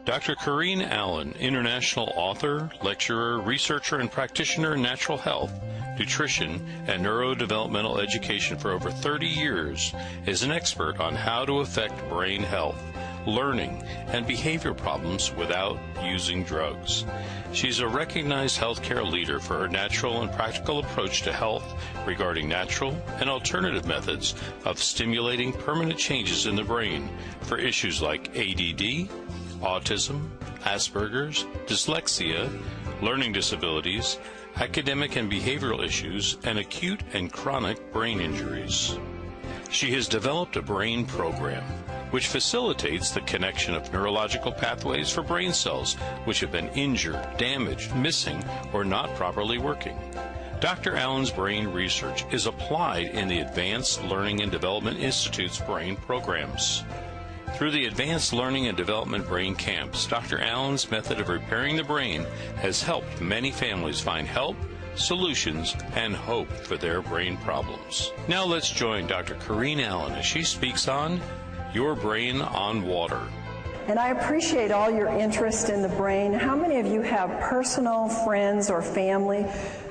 Dr. Corinne Allen, international author, lecturer, researcher, and practitioner in natural health, nutrition, and neurodevelopmental education for over 30 years, is an expert on how to affect brain health, learning, and behavior problems without using drugs. She's a recognized healthcare leader for her natural and practical approach to health regarding natural and alternative methods of stimulating permanent changes in the brain for issues like ADD, autism, Asperger's, dyslexia, learning disabilities, academic and behavioral issues, and acute and chronic brain injuries. She has developed a brain program which facilitates the connection of neurological pathways for brain cells which have been injured, damaged, missing, or not properly working. Dr. Allen's brain research is applied in the Advanced Learning and Development Institute's brain programs. Through the Advanced Learning and Development Brain Camps, Dr. Allen's method of repairing the brain has helped many families find help, solutions, and hope for their brain problems. Now let's join Dr. Corinne Allen as she speaks on Your Brain on Water. And I appreciate all your interest in the brain. How many of you have personal friends or family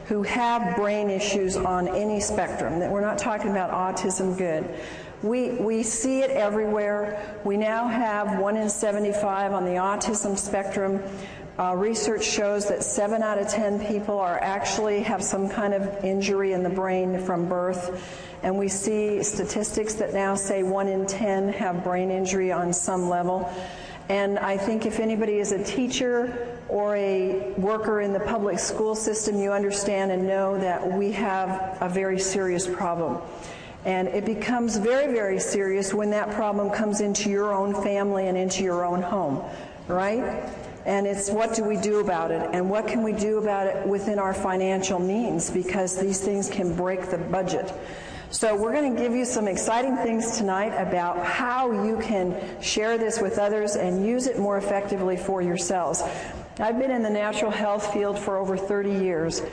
who have brain issues on any spectrum? That we're not talking about autism, good. We see it everywhere. We now have 1 in 75 on the autism spectrum. Research shows that 7 out of 10 people actually have some kind of injury in the brain from birth. And we see statistics that now say 1 in 10 have brain injury on some level. And I think if anybody is a teacher or a worker in the public school system, you understand and know that we have a very serious problem. And it becomes very, very serious when that problem comes into your own family and into your own home, right? And it's what do we do about it? And what can we do about it within our financial means? Because these things can break the budget. So we're going to give you some exciting things tonight about how you can share this with others and use it more effectively for yourselves. I've been in the natural health field for over 30 years.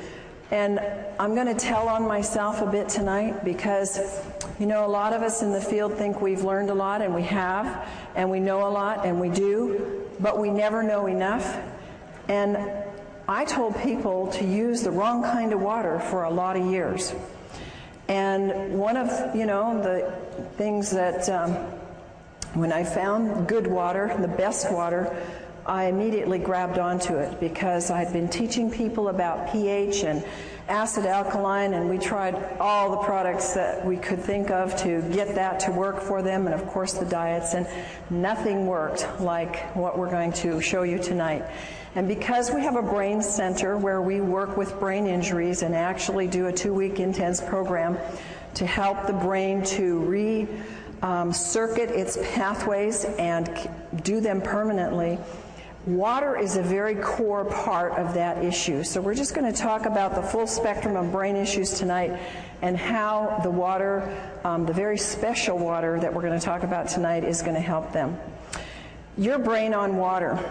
And I'm going to tell on myself a bit tonight because, you know, a lot of us in the field think we've learned a lot, and we have, and we know a lot, and we do, but we never know enough. And I told people to use the wrong kind of water for a lot of years. And one of, you know, the things that when I found good water, the best water, I immediately grabbed onto it because I'd been teaching people about pH and acid alkaline, and we tried all the products that we could think of to get that to work for them, and of course the diets, and nothing worked like what we're going to show you tonight. And because we have a brain center where we work with brain injuries and actually do a 2-week intense program to help the brain to circuit its pathways and do them permanently, water is a very core part of that issue. So we're just going to talk about the full spectrum of brain issues tonight and how the water, the very special water that we're going to talk about tonight, is going to help them. Your brain on water.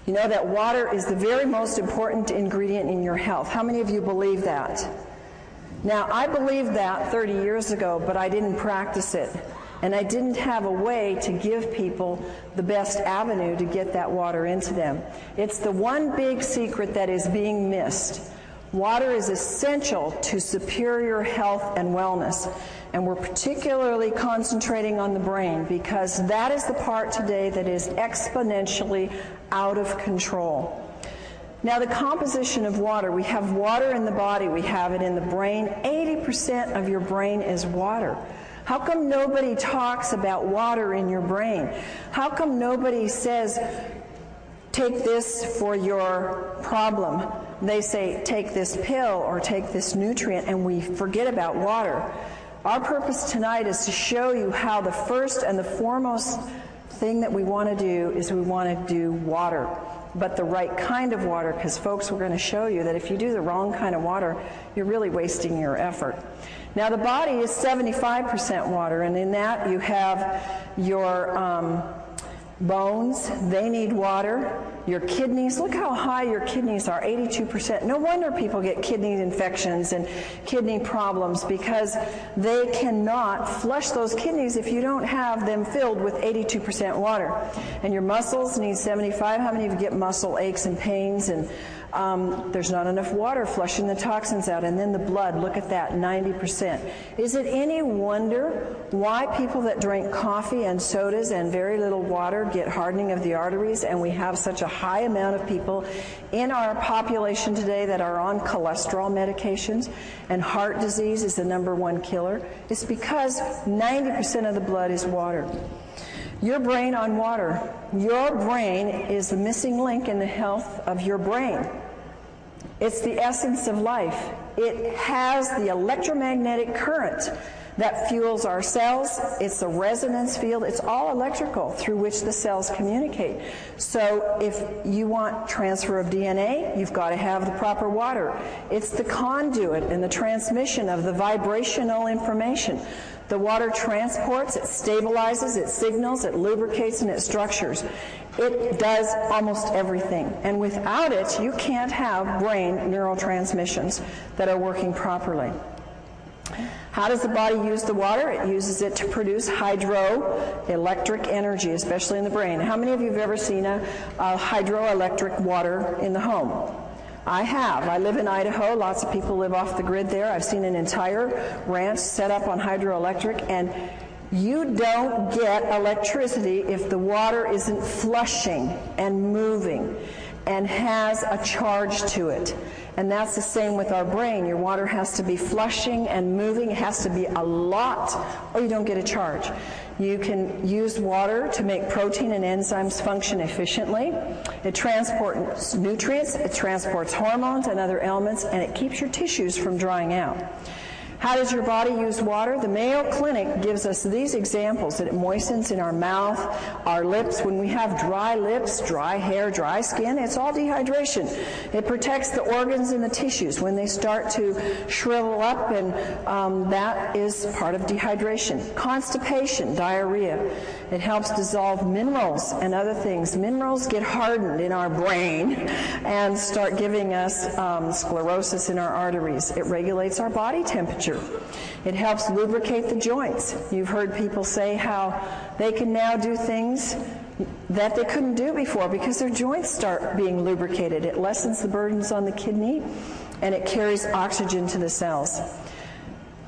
You know that water is the very most important ingredient in your health. How many of you believe that? Now, I believed that 30 years ago, but I didn't practice it. And I didn't have a way to give people the best avenue to get that water into them. It's the one big secret that is being missed. Water is essential to superior health and wellness. And we're particularly concentrating on the brain because that is the part today that is exponentially out of control. Now, the composition of water, we have water in the body, we have it in the brain. 80% of your brain is water. How come nobody talks about water in your brain? How come nobody says, take this for your problem? They say, take this pill or take this nutrient, and we forget about water. Our purpose tonight is to show you how the first and the foremost thing that we want to do is we want to do water, but the right kind of water, because folks, we're going to show you that if you do the wrong kind of water, you're really wasting your effort. Now, the body is 75% water, and in that you have your bones, they need water. Your kidneys, look how high your kidneys are, 82%. No wonder people get kidney infections and kidney problems, because they cannot flush those kidneys if you don't have them filled with 82% water. And your muscles need 75. How many of you get muscle aches and pains, and there's not enough water flushing the toxins out? And then the blood, look at that, 90%. Is it any wonder why people that drink coffee and sodas and very little water get hardening of the arteries, and we have such a high amount of people in our population today that are on cholesterol medications, and heart disease is the #1 killer? It's because 90% of the blood is water. Your brain on water. Your brain is the missing link in the health of your brain. It's the essence of life. It has the electromagnetic current that fuels our cells. It's the resonance field. It's all electrical through which the cells communicate. So if you want transfer of DNA, you've got to have the proper water. It's the conduit and the transmission of the vibrational information. The water transports, it stabilizes, it signals, it lubricates, and it structures. It does almost everything. And without it, you can't have brain neurotransmissions that are working properly. How does the body use the water? It uses it to produce hydroelectric energy, especially in the brain. How many of you have ever seen a hydroelectric water in the home? I have. I live in Idaho. Lots of people live off the grid there. I've seen an entire ranch set up on hydroelectric, and you don't get electricity if the water isn't flushing and moving and has a charge to it. And that's the same with our brain. Your water has to be flushing and moving. It has to be a lot, or you don't get a charge. You can use water to make protein and enzymes function efficiently. It transports nutrients, it transports hormones and other elements, and it keeps your tissues from drying out. How does your body use water? The Mayo Clinic gives us these examples, that it moistens in our mouth, our lips. When we have dry lips, dry hair, dry skin, it's all dehydration. It protects the organs and the tissues when they start to shrivel up, and that is part of dehydration. Constipation, diarrhea. It helps dissolve minerals and other things. Minerals get hardened in our brain and start giving us sclerosis in our arteries. It regulates our body temperature. It helps lubricate the joints. You've heard people say how they can now do things that they couldn't do before because their joints start being lubricated. It lessens the burdens on the kidney, and it carries oxygen to the cells.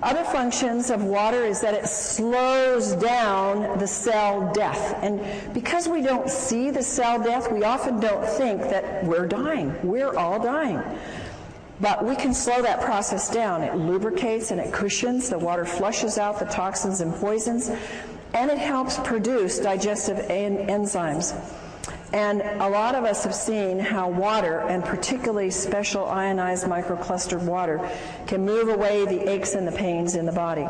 Other functions of water is that it slows down the cell death. And because we don't see the cell death, we often don't think that we're dying. We're all dying. But we can slow that process down. It lubricates and it cushions. The water flushes out the toxins and poisons, and it helps produce digestive enzymes. And a lot of us have seen how water, and particularly special ionized microclustered water, can move away the aches and the pains in the body.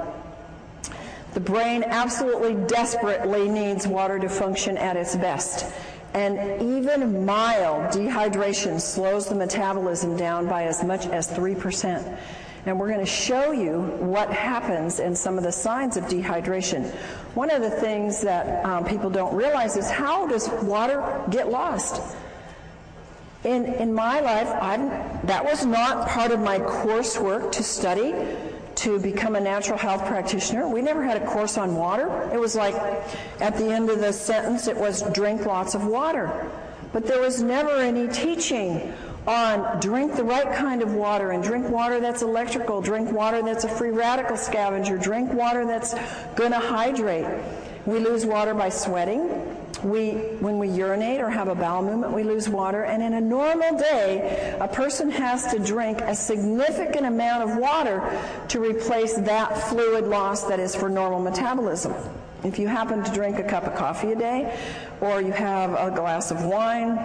The brain absolutely desperately needs water to function at its best. And even mild dehydration slows the metabolism down by as much as 3%. And we're going to show you what happens and some of the signs of dehydration. One of the things that people don't realize is, how does water get lost? In my life, that was not part of my coursework to study to become a natural health practitioner. We never had a course on water. It was like, at the end of the sentence, it was drink lots of water. But there was never any teaching on drink the right kind of water, and drink water that's electrical, drink water that's a free radical scavenger, drink water that's going to hydrate. We lose water by sweating. When we urinate or have a bowel movement, we lose water. And in a normal day, a person has to drink a significant amount of water to replace that fluid loss that is for normal metabolism. If you happen to drink a cup of coffee a day, or you have a glass of wine,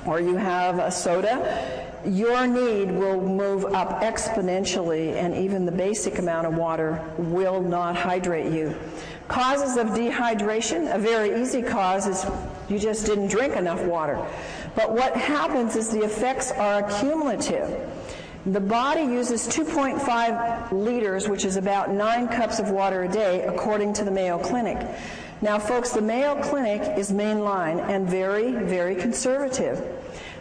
or you have a soda, your need will move up exponentially, and even the basic amount of water will not hydrate you. Causes of dehydration, a very easy cause is you just didn't drink enough water. But what happens is the effects are cumulative. The body uses 2.5 liters, which is about 9 cups of water a day, according to the Mayo Clinic. Now, folks, the Mayo Clinic is mainline and very, very conservative.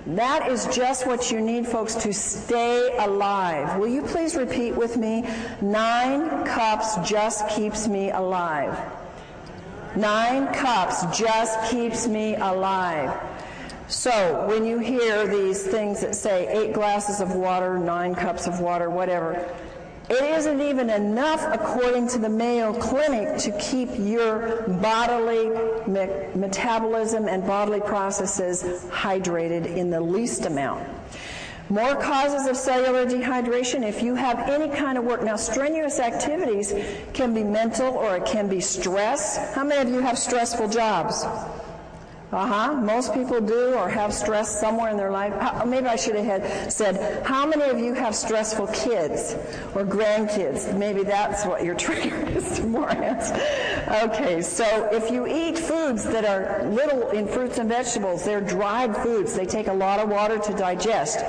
That is just what you need, folks, to stay alive. Will you please repeat with me? 9 cups just keeps me alive. 9 cups just keeps me alive. So when you hear these things that say 8 glasses of water, 9 cups of water, whatever, it isn't even enough, according to the Mayo Clinic, to keep your bodily metabolism and bodily processes hydrated in the least amount. More causes of cellular dehydration if you have any kind of work. Now, strenuous activities can be mental or it can be stress. How many of you have stressful jobs? Most people do or have stress somewhere in their life. Maybe I should have said, how many of you have stressful kids or grandkids? Maybe that's what your trigger is to more answers. Okay, so if you eat foods that are little in fruits and vegetables, they're dried foods. They take a lot of water to digest.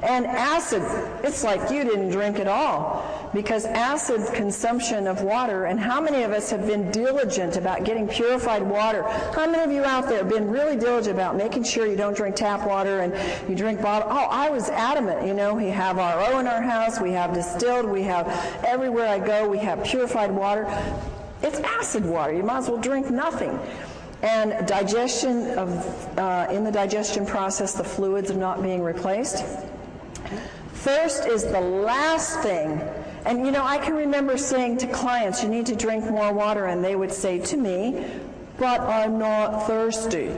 And acid, it's like you didn't drink at all, because acid consumption of water, and how many of us have been diligent about getting purified water? How many of you out there have been really diligent about making sure you don't drink tap water and you drink bottled? Oh, I was adamant. You know, we have RO in our house, we have distilled, we have everywhere I go, we have purified water. It's acid water. You might as well drink nothing. And digestion in the digestion process, the fluids are not being replaced. Thirst is the last thing. And, you know, I can remember saying to clients, you need to drink more water, and they would say to me, but I'm not thirsty.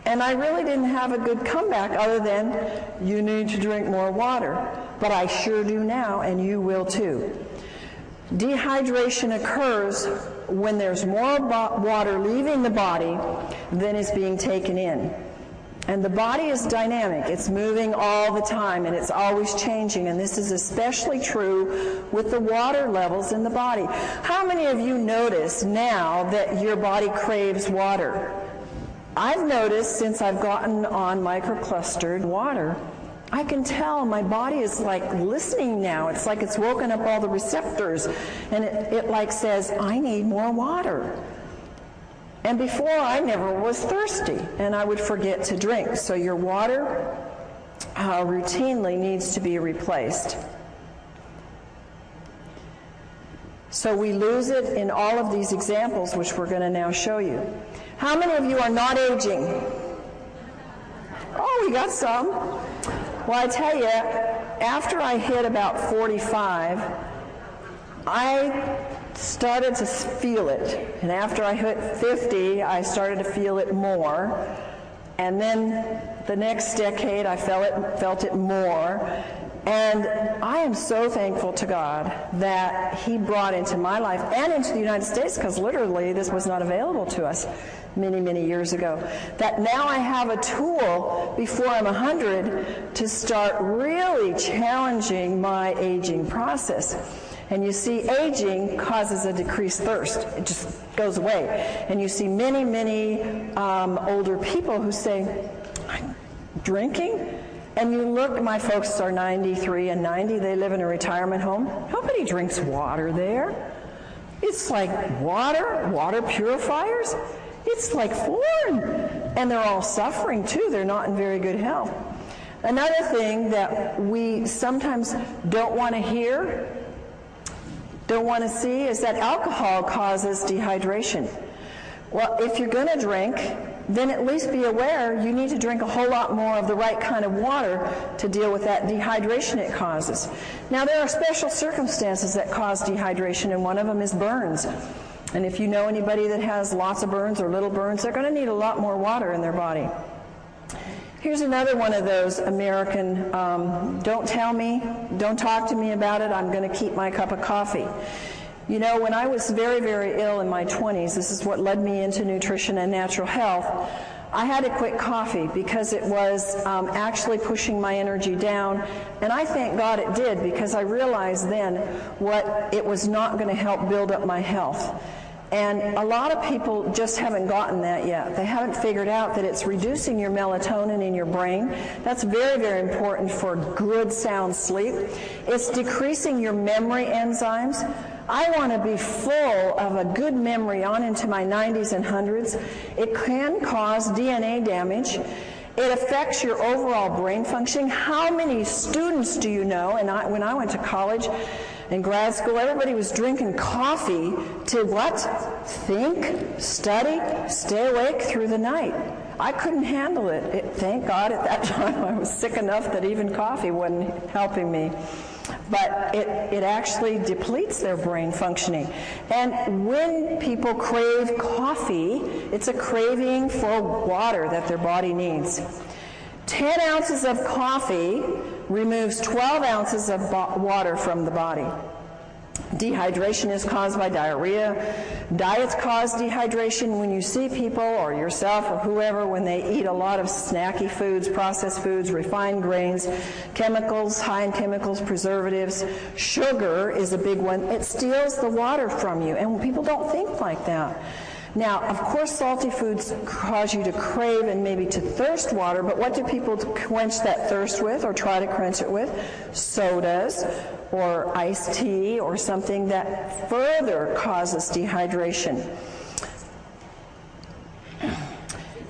And I really didn't have a good comeback other than, you need to drink more water. But I sure do now, and you will too. Dehydration occurs when there's more water leaving the body than is being taken in. And the body is dynamic. It's moving all the time, and it's always changing. And this is especially true with the water levels in the body. How many of you notice now that your body craves water? I've noticed since I've gotten on microclustered water, I can tell my body is like listening now. It's like it's woken up all the receptors, and it like says, I need more water. And before, I never was thirsty, and I would forget to drink. So your water routinely needs to be replaced. So we lose it in all of these examples, which we're going to now show you. How many of you are not aging? Oh, we got some. Well, I tell you, after I hit about 45, I started to feel it. And after I hit 50, I started to feel it more. And then the next decade, I felt it more. And I am so thankful to God that He brought into my life and into the United States, because literally this was not available to us many, many years ago, that now I have a tool before I'm 100 to start really challenging my aging process. And you see, aging causes a decreased thirst. It just goes away. And you see many, many older people who say, I'm drinking? And you look, my folks are 93 and 90. They live in a retirement home. Nobody drinks water there. It's like water purifiers. It's like foreign. And they're all suffering, too. They're not in very good health. Another thing that we sometimes don't want to hear, don't want to see, is that alcohol causes dehydration. Well, if you're going to drink, then at least be aware you need to drink a whole lot more of the right kind of water to deal with that dehydration it causes. Now, there are special circumstances that cause dehydration, and one of them is burns. And if you know anybody that has lots of burns or little burns, they're going to need a lot more water in their body. Here's another one of those American, don't tell me, don't talk to me about it, I'm going to keep my cup of coffee. You know, when I was very, very ill in my 20s, this is what led me into nutrition and natural health, I had to quit coffee because it was actually pushing my energy down. And I thank God it did, because I realized then what it was not going to help build up my health. And a lot of people just haven't gotten that yet. They haven't figured out that it's reducing your melatonin in your brain. That's very, very important for good, sound sleep. It's decreasing your memory enzymes. I want to be full of a good memory on into my 90s and 100s. It can cause DNA damage. It affects your overall brain functioning. How many students do you know? And when I went to college and grad school, everybody was drinking coffee to what? Think, study, stay awake through the night. I couldn't handle it. Thank God at that time I was sick enough that even coffee wasn't helping me. But it actually depletes their brain functioning. And when people crave coffee, it's a craving for water that their body needs. 10 ounces of coffee removes 12 ounces of water from the body. Dehydration is caused by diarrhea. Diets cause dehydration. When you see people or yourself or whoever, when they eat a lot of snacky foods, processed foods, refined grains, chemicals, high in chemicals, preservatives, sugar is a big one. It steals the water from you, and people don't think like that. Now, of course, salty foods cause you to crave and maybe to thirst water, but what do people quench that thirst with or try to quench it with? Sodas or iced tea or something that further causes dehydration.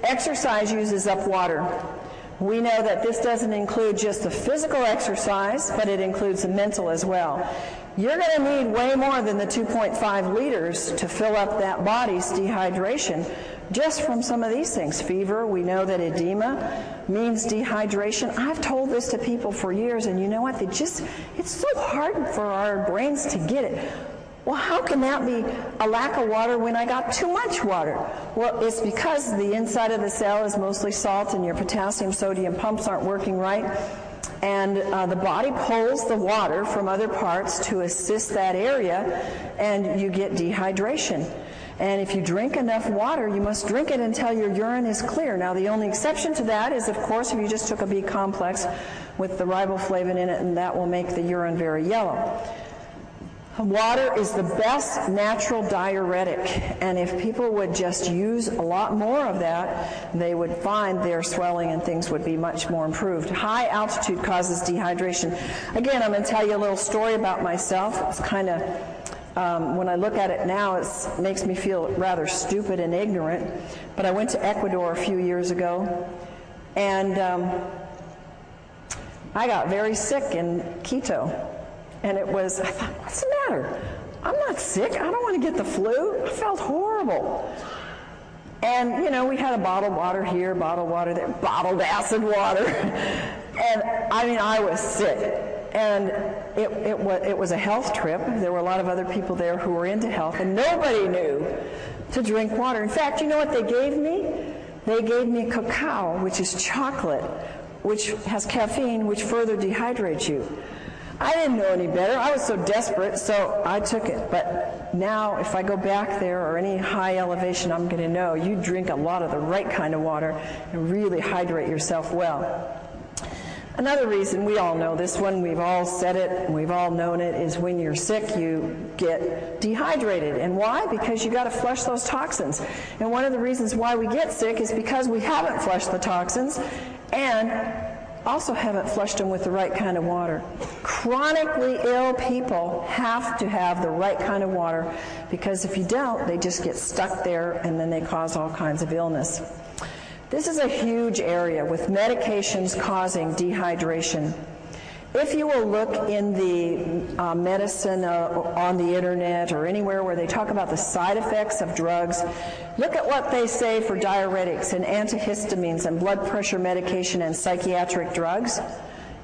Exercise uses up water. We know that this doesn't include just the physical exercise, but it includes the mental as well. You're going to need way more than the 2.5 liters to fill up that body's dehydration just from some of these things. Fever, we know that edema means dehydration. I've told this to people for years, and you know what? It's so hard for our brains to get it. Well, how can that be a lack of water when I got too much water? Well, it's because the inside of the cell is mostly salt and your potassium, sodium pumps aren't working right. And the body pulls the water from other parts to assist that area, and you get dehydration. And if you drink enough water, you must drink it until your urine is clear. Now, the only exception to that is, of course, if you just took a B complex with the riboflavin in it, and that will make the urine very yellow. Water is the best natural diuretic, and if people would just use a lot more of that, they would find their swelling and things would be much more improved. High altitude causes dehydration. Again, I'm going to tell you a little story about myself. It's kind of, when I look at it now, it makes me feel rather stupid and ignorant, but I went to Ecuador a few years ago, and I got very sick in Quito. And I thought, what's the matter? I'm not sick. I don't want to get the flu. I felt horrible. And, we had a bottled water here, bottled water there, bottled acid water. And, I was sick. And it was a health trip. There were a lot of other people there who were into health, and nobody knew to drink water. In fact, you know what they gave me? They gave me cacao, which is chocolate, which has caffeine, which further dehydrates you. I didn't know any better. I was so desperate, so I took it. But now, if I go back there or any high elevation, I'm going to know you drink a lot of the right kind of water and really hydrate yourself well. Another reason, we all know this one, we've all said it, and we've all known it, is when you're sick, you get dehydrated. And why? Because you got to flush those toxins. And one of the reasons why we get sick is because we haven't flushed the toxins, and also haven't flushed them with the right kind of water. Chronically ill people have to have the right kind of water, because if you don't, they just get stuck there and then they cause all kinds of illness. This is a huge area with medications causing dehydration. If you will look in the medicine on the internet or anywhere where they talk about the side effects of drugs, look at what they say for diuretics and antihistamines and blood pressure medication and psychiatric drugs.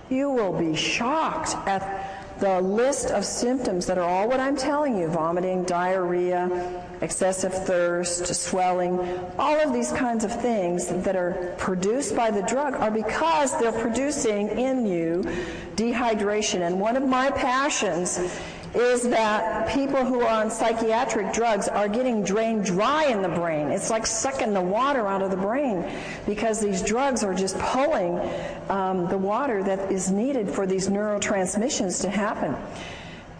You will be shocked at the list of symptoms that are all what I'm telling you: vomiting, diarrhea, excessive thirst, swelling. All of these kinds of things that are produced by the drug are because they're producing in you dehydration. And one of my passions is that people who are on psychiatric drugs are getting drained dry in the brain. It's like sucking the water out of the brain, because these drugs are just pulling the water that is needed for these neurotransmissions to happen.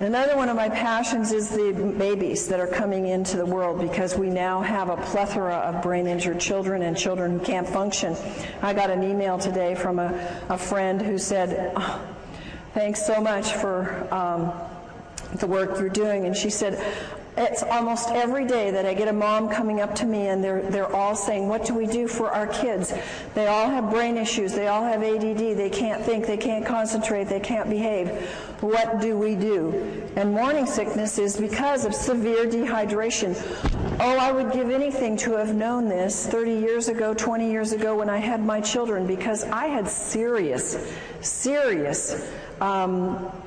Another one of my passions is the babies that are coming into the world, because we now have a plethora of brain-injured children and children who can't function. I got an email today from a friend who said, "Oh, thanks so much for the work you're doing. And she said, it's almost every day that I get a mom coming up to me and they're all saying, what do we do for our kids? They all have brain issues. They all have ADD. They can't think. They can't concentrate. They can't behave. What do we do? And morning sickness is because of severe dehydration. Oh, I would give anything to have known this 30 years ago, 20 years ago when I had my children, because I had serious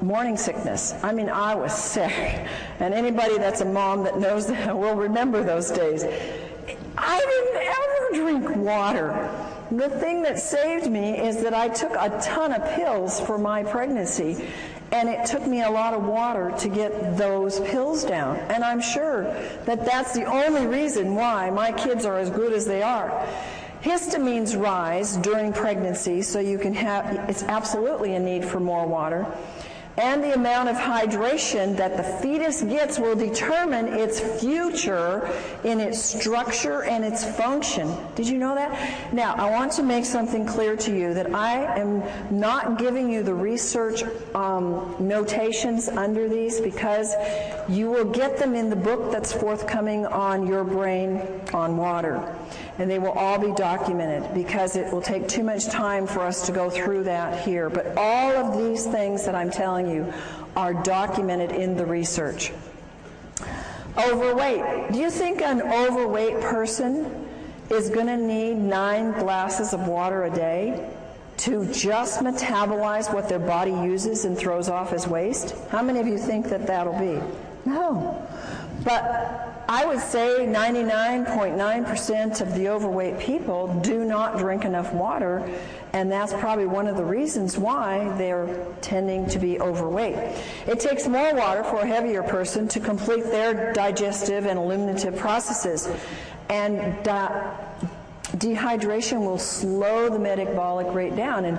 morning sickness. I mean, I was sick. And anybody that's a mom that knows that will remember those days. I didn't ever drink water. The thing that saved me is that I took a ton of pills for my pregnancy, and it took me a lot of water to get those pills down. And I'm sure that that's the only reason why my kids are as good as they are. Histamines rise during pregnancy, so you can have, it's absolutely a need for more water. And the amount of hydration that the fetus gets will determine its future in its structure and its function. Did you know that? Now, I want to make something clear to you that I am not giving you the research notations under these, because you will get them in the book that's forthcoming on Your Brain on Water. And they will all be documented, because it will take too much time for us to go through that here. But all of these things that I'm telling you are documented in the research. Overweight. Do you think an overweight person is going to need 9 glasses of water a day to just metabolize what their body uses and throws off as waste? How many of you think that that'll be? No. But I would say 99.9% of the overweight people do not drink enough water, and that's probably one of the reasons why they're tending to be overweight. It takes more water for a heavier person to complete their digestive and eliminative processes, and dehydration will slow the metabolic rate down. And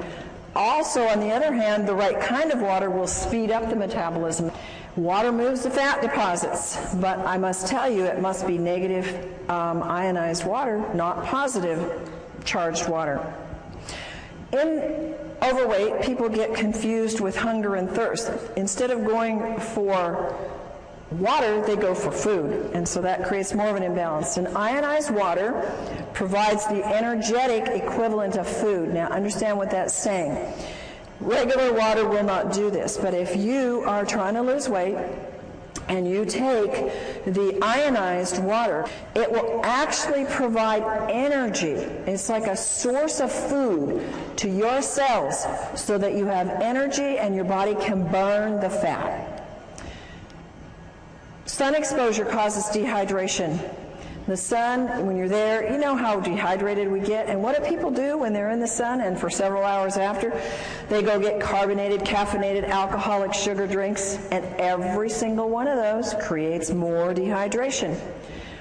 also, on the other hand, the right kind of water will speed up the metabolism. Water moves the fat deposits, but I must tell you it must be negative ionized water, not positive charged water. In overweight, people get confused with hunger and thirst. Instead of going for water, they go for food, and so that creates more of an imbalance. And ionized water provides the energetic equivalent of food. Now, understand what that's saying. Regular water will not do this, but if you are trying to lose weight and you take the ionized water, it will actually provide energy. It's like a source of food to your cells so that you have energy and your body can burn the fat. Sun exposure causes dehydration. The sun, when you're there, you know how dehydrated we get. And what do people do when they're in the sun and for several hours after? They go get carbonated, caffeinated, alcoholic sugar drinks, and every single one of those creates more dehydration.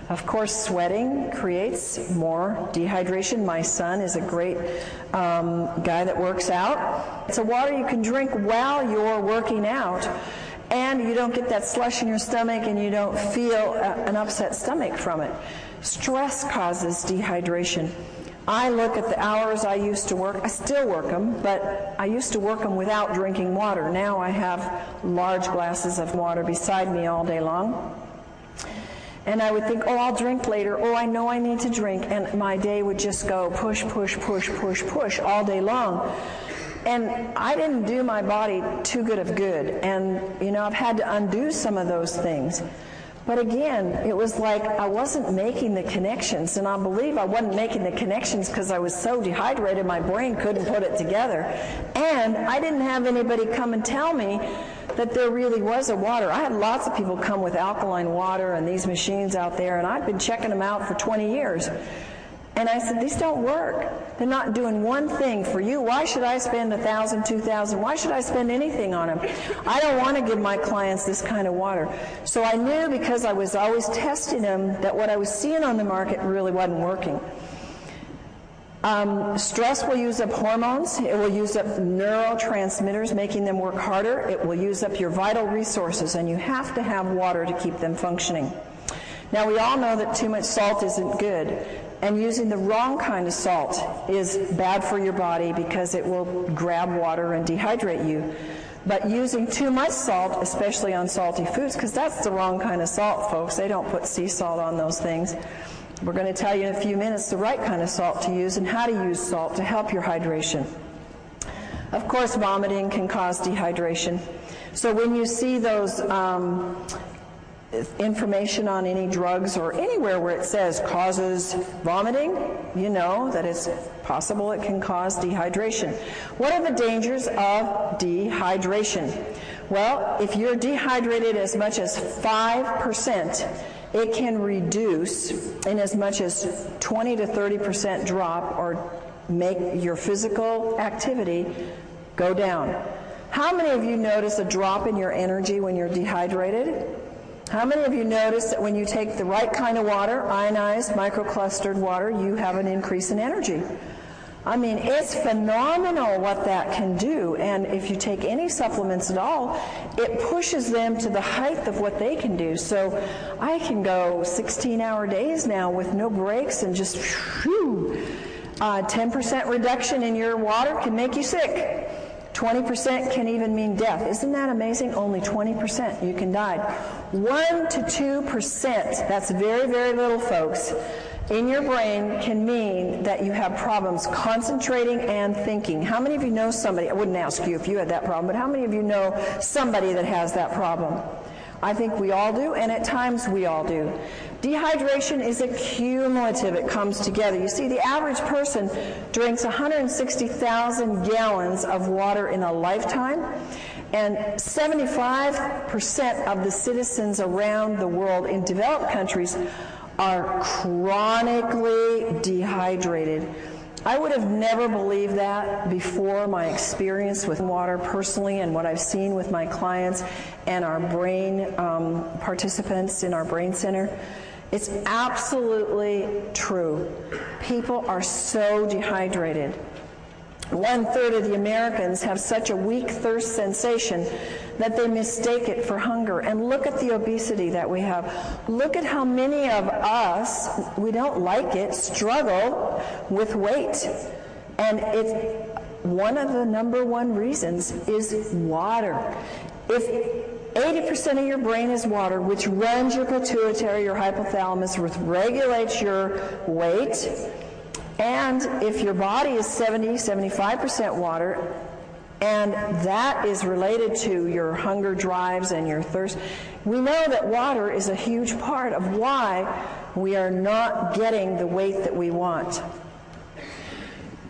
Of course, sweating creates more dehydration. My son is a great guy that works out. It's a water you can drink while you're working out, and you don't get that slush in your stomach, and you don't feel an upset stomach from it. Stress causes dehydration. I look at the hours I used to work. I still work them, but I used to work them without drinking water. Now I have large glasses of water beside me all day long. And I would think, oh, I'll drink later. Oh, I know I need to drink. And my day would just go push, push, push, push, push all day long. And I didn't do my body too good of good. And, you know, I've had to undo some of those things. But again, it was like I wasn't making the connections. And I believe I wasn't making the connections because I was so dehydrated my brain couldn't put it together. And I didn't have anybody come and tell me that there really was a water. I had lots of people come with alkaline water and these machines out there, and I'd been checking them out for 20 years. And I said, these don't work. They're not doing one thing for you. Why should I spend $1,000, $2,000? Why should I spend anything on them? I don't want to give my clients this kind of water. So I knew, because I was always testing them, that what I was seeing on the market really wasn't working. Stress will use up hormones. It will use up neurotransmitters, making them work harder. It will use up your vital resources, and you have to have water to keep them functioning. Now, we all know that too much salt isn't good, and using the wrong kind of salt is bad for your body because it will grab water and dehydrate you. But using too much salt, especially on salty foods, because that's the wrong kind of salt, folks. They don't put sea salt on those things. We're going to tell you in a few minutes the right kind of salt to use and how to use salt to help your hydration. Of course, vomiting can cause dehydration. So when you see those information on any drugs or anywhere where it says causes vomiting, you know that it's possible it can cause dehydration. What are the dangers of dehydration? Well, if you're dehydrated as much as 5%, it can reduce in as much as 20 to 30% drop or make your physical activity go down. How many of you notice a drop in your energy when you're dehydrated? How many of you notice that when you take the right kind of water, ionized, microclustered water, you have an increase in energy? I mean, it's phenomenal what that can do, and if you take any supplements at all, it pushes them to the height of what they can do. So I can go 16-hour days now with no breaks and just, 10% reduction in your water can make you sick. 20% can even mean death. Isn't that amazing? Only 20% you can die. 1 to 2%, that's very, very little, folks, in your brain can mean that you have problems concentrating and thinking. How many of you know somebody, I wouldn't ask you if you had that problem, but how many of you know somebody that has that problem? I think we all do, and at times we all do. Dehydration is a cumulative. It comes together. You see, the average person drinks 160,000 gallons of water in a lifetime, and 75% of the citizens around the world in developed countries are chronically dehydrated. I would have never believed that before my experience with water personally and what I've seen with my clients and our brain participants in our brain center. It's absolutely true. People are so dehydrated. 1/3 of the Americans have such a weak thirst sensation that they mistake it for hunger. And look at the obesity that we have. Look at how many of us, we don't like it, struggle with weight. And it's one of the number one reasons is water. If 80% of your brain is water, which runs your pituitary, your hypothalamus, which regulates your weight, and if your body is 70-75% water, and that is related to your hunger drives and your thirst, we know that water is a huge part of why we are not getting the weight that we want.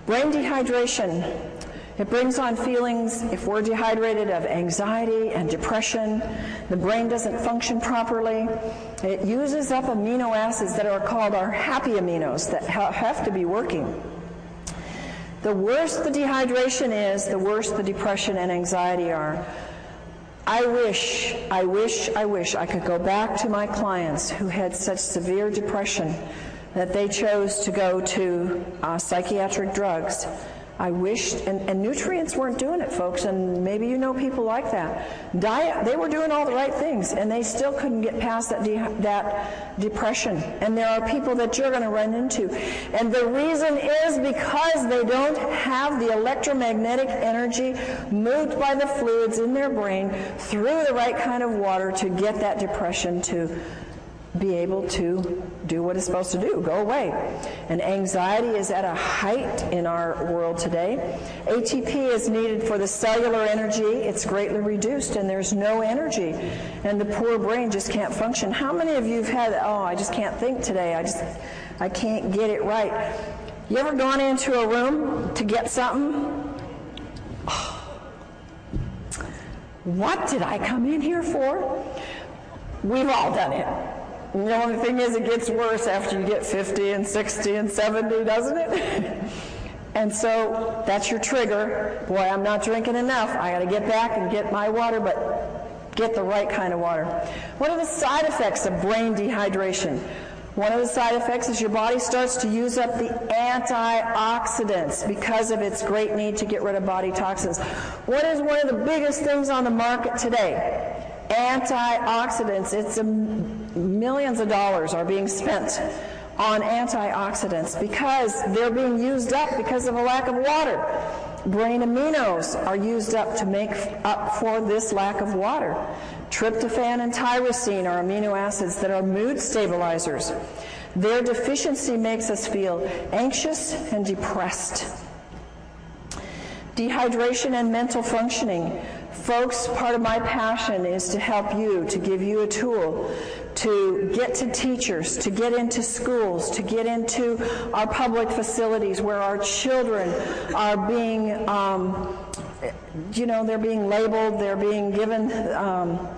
Brain dehydration. It brings on feelings, if we're dehydrated, of anxiety and depression. The brain doesn't function properly. It uses up amino acids that are called our happy aminos that have to be working. The worse the dehydration is, the worse the depression and anxiety are. I wish I could go back to my clients who had such severe depression that they chose to go to psychiatric drugs. I wished, and nutrients weren't doing it, folks, and maybe you know people like that. Diet, they were doing all the right things, and they still couldn't get past that depression. And there are people that you're going to run into. And the reason is because they don't have the electromagnetic energy moved by the fluids in their brain through the right kind of water to get that depression to be able to do what it's supposed to do, go away. And anxiety is at a height in our world today. ATP is needed for the cellular energy. It's greatly reduced, and there's no energy. And the poor brain just can't function. How many of you have had, I just can't think today. I can't get it right. You ever gone into a room to get something? What did I come in here for? We've all done it. The only thing is, it gets worse after you get 50 and 60 and 70, doesn't it? And so that's your trigger. Boy, I'm not drinking enough. I got to get back and get my water, but get the right kind of water. What are the side effects of brain dehydration? One of the side effects is your body starts to use up the antioxidants because of its great need to get rid of body toxins. What is one of the biggest things on the market today? Antioxidants. It's millions of dollars are being spent on antioxidants because they're being used up because of a lack of water. Brain aminos are used up to make up for this lack of water. Tryptophan and tyrosine are amino acids that are mood stabilizers. Their deficiency makes us feel anxious and depressed. Dehydration and mental functioning. Folks, part of my passion is to help you, to give you a tool to get to teachers, to get into schools, to get into our public facilities where our children are being, they're being labeled, they're being given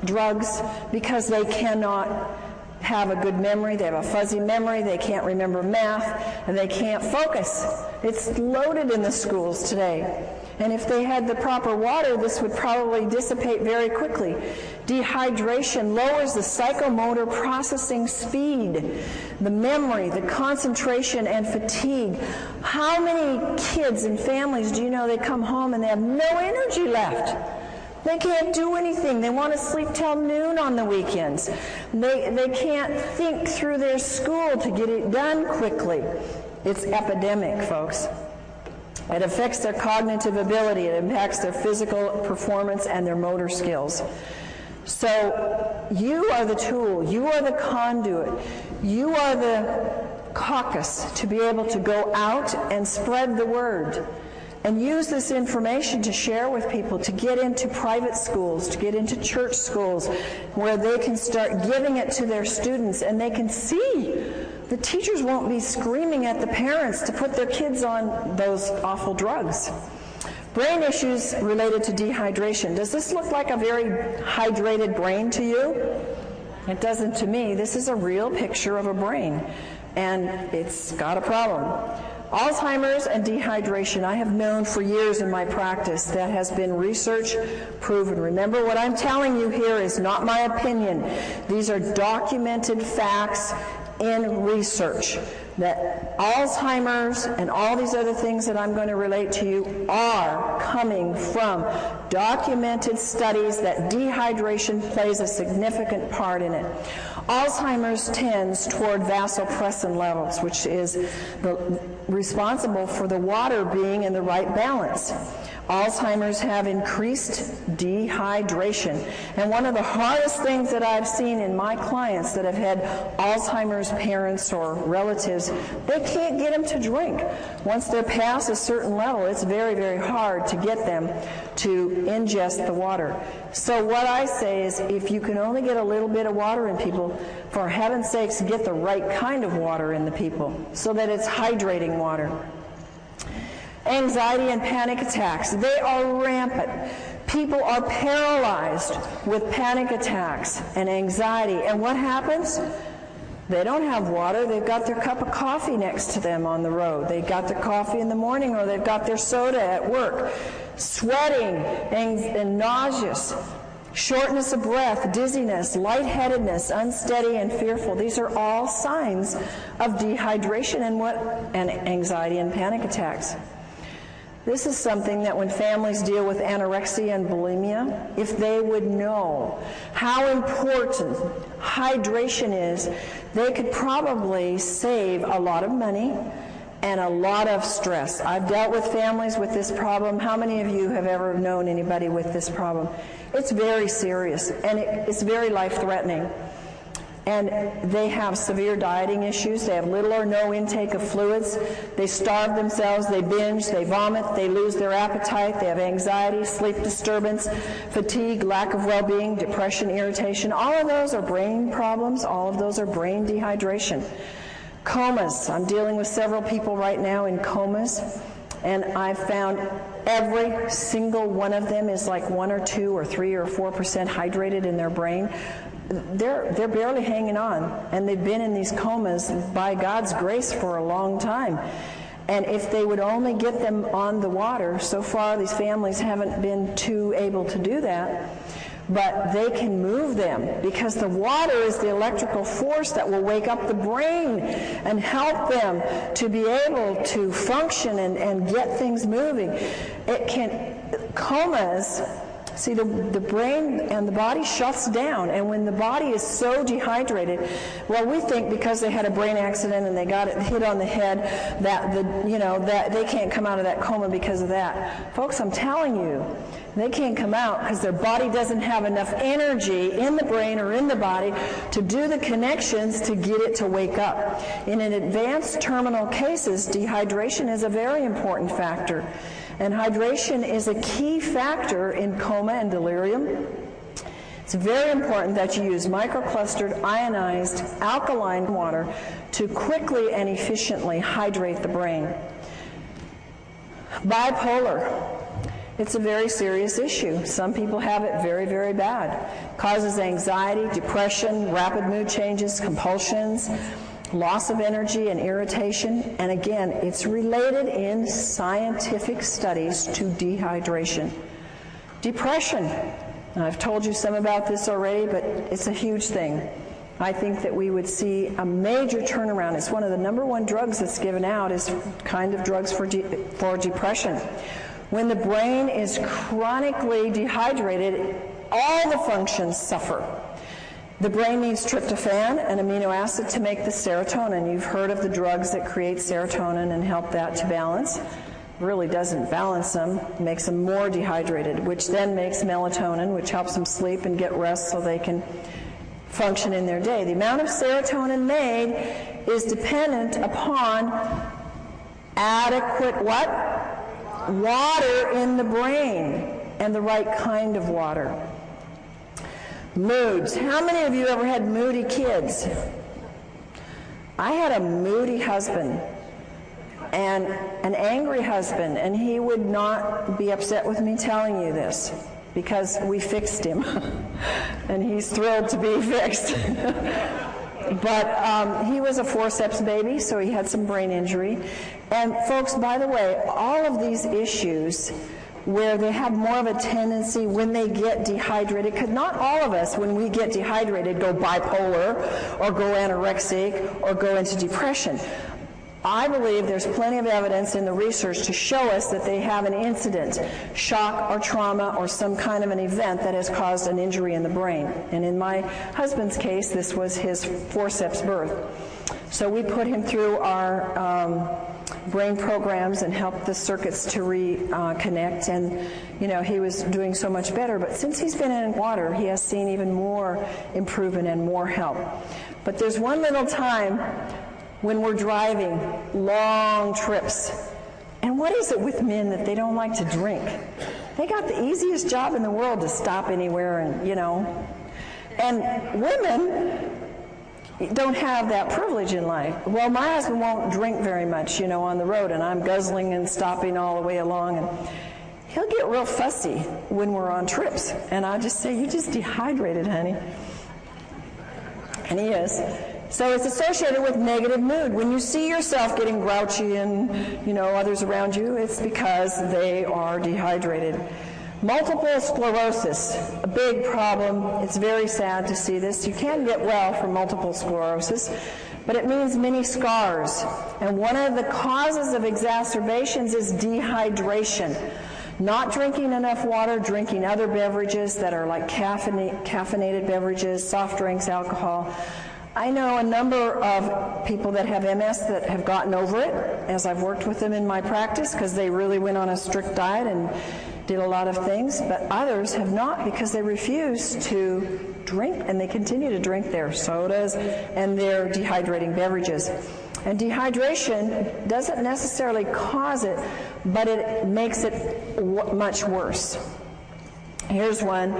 drugs because they cannot have a good memory, they have a fuzzy memory, they can't remember math, and they can't focus. It's loaded in the schools today. And if they had the proper water, this would probably dissipate very quickly. Dehydration lowers the psychomotor processing speed, the memory, the concentration, and fatigue. How many kids and families do you know they come home and they have no energy left? They can't do anything. They want to sleep till noon on the weekends. They can't think through their school to get it done quickly. It's epidemic, folks. It affects their cognitive ability. It impacts their physical performance and their motor skills. So you are the tool. You are the conduit. You are the caucus to be able to go out and spread the word and use this information to share with people, to get into private schools, to get into church schools where they can start giving it to their students and they can see. The teachers won't be screaming at the parents to put their kids on those awful drugs. Brain issues related to dehydration. Does this look like a very hydrated brain to you? It doesn't to me. This is a real picture of a brain, and it's got a problem. Alzheimer's and dehydration, I have known for years in my practice. That has been research proven. Remember, what I'm telling you here is not my opinion. These are documented facts in research that Alzheimer's and all these other things that I'm going to relate to you are coming from documented studies that dehydration plays a significant part in it. Alzheimer's tends toward vasopressin levels, which is responsible for the water being in the right balance. Alzheimer's have increased dehydration. And one of the hardest things that I've seen in my clients that have had Alzheimer's parents or relatives, they can't get them to drink. Once they're past a certain level, it's very, very hard to get them to ingest the water. So what I say is, if you can only get a little bit of water in people, for heaven's sakes, get the right kind of water in the people so that it's hydrating water. Anxiety and panic attacks, they are rampant. People are paralyzed with panic attacks and anxiety. And what happens? They don't have water. They've got their cup of coffee next to them on the road. They've got their coffee in the morning, or they've got their soda at work. Sweating and nauseous, shortness of breath, dizziness, lightheadedness, unsteady and fearful. These are all signs of dehydration and anxiety and panic attacks. This is something that when families deal with anorexia and bulimia, if they would know how important hydration is, they could probably save a lot of money and a lot of stress. I've dealt with families with this problem. How many of you have ever known anybody with this problem? It's very serious, and it's very life-threatening. And they have severe dieting issues. They have little or no intake of fluids. They starve themselves. They binge. They vomit. They lose their appetite. They have anxiety, sleep disturbance, fatigue, lack of well-being, depression, irritation. All of those are brain problems. All of those are brain dehydration. Comas. I'm dealing with several people right now in comas. And I've found every single one of them is like 1 or 2 or 3 or 4% hydrated in their brain. They're barely hanging on, and they've been in these comas by God's grace for a long time. And if they would only get them on the water, so far these families haven't been too able to do that, but they can move them because the water is the electrical force that will wake up the brain and help them to be able to function and get things moving. Comas See, the brain and the body shuts down, and when the body is so dehydrated, well, we think because they had a brain accident and they got it hit on the head that that they can't come out of that coma because of that. Folks, I'm telling you, they can't come out because their body doesn't have enough energy in the brain or in the body to do the connections to get it to wake up. In an advanced terminal cases, dehydration is a very important factor. And hydration is a key factor in coma and delirium. It's very important that you use microclustered, ionized, alkaline water to quickly and efficiently hydrate the brain. Bipolar. It's a very serious issue. Some people have it very, very bad. Causes anxiety, depression, rapid mood changes, compulsions, loss of energy and irritation, and again, it's related in scientific studies to dehydration. Depression. And I've told you some about this already, but it's a huge thing. I think that we would see a major turnaround. It's one of the #1 drugs that's given out is kind of drugs for depression. When the brain is chronically dehydrated, all the functions suffer. The brain needs tryptophan, an amino acid, to make the serotonin. You've heard of the drugs that create serotonin and help that to balance. Really doesn't balance them, makes them more dehydrated, which then makes melatonin, which helps them sleep and get rest so they can function in their day. The amount of serotonin made is dependent upon adequate what? Water in the brain, and the right kind of water. Moods. How many of you ever had moody kids? I had a moody husband and an angry husband, and he would not be upset with me telling you this because we fixed him, and he's thrilled to be fixed. But he was a forceps baby, so he had some brain injury. And folks, by the way, all of these issues where they have more of a tendency when they get dehydrated, because not all of us, when we get dehydrated, go bipolar or go anorexic or go into depression. I believe there's plenty of evidence in the research to show us that they have an incident, shock or trauma or some kind of an event that has caused an injury in the brain. And in my husband's case, this was his forceps birth. So we put him through our brain programs and helped the circuits to reconnect, and he was doing so much better. But since he's been in water, he has seen even more improvement and more help. But there's one little time when we're driving long trips, and what is it with men that they don't like to drink? They got the easiest job in the world to stop anywhere, and women don't have that privilege in life. Well, my husband won't drink very much, on the road, and I'm guzzling and stopping all the way along, and he'll get real fussy when we're on trips, and I just say, "You just dehydrated, honey." And he is. So it's associated with negative mood. When you see yourself getting grouchy and, others around you, it's because they are dehydrated. Multiple sclerosis, a big problem. It's very sad to see this. You can get well from multiple sclerosis, but it means many scars. And one of the causes of exacerbations is dehydration. Not drinking enough water, drinking other beverages that are like caffeinated beverages, soft drinks, alcohol. I know a number of people that have MS that have gotten over it as I've worked with them in my practice because they really went on a strict diet and did a lot of things, but others have not because they refuse to drink, and they continue to drink their sodas and their dehydrating beverages. And dehydration doesn't necessarily cause it, but it makes it much worse. Here's one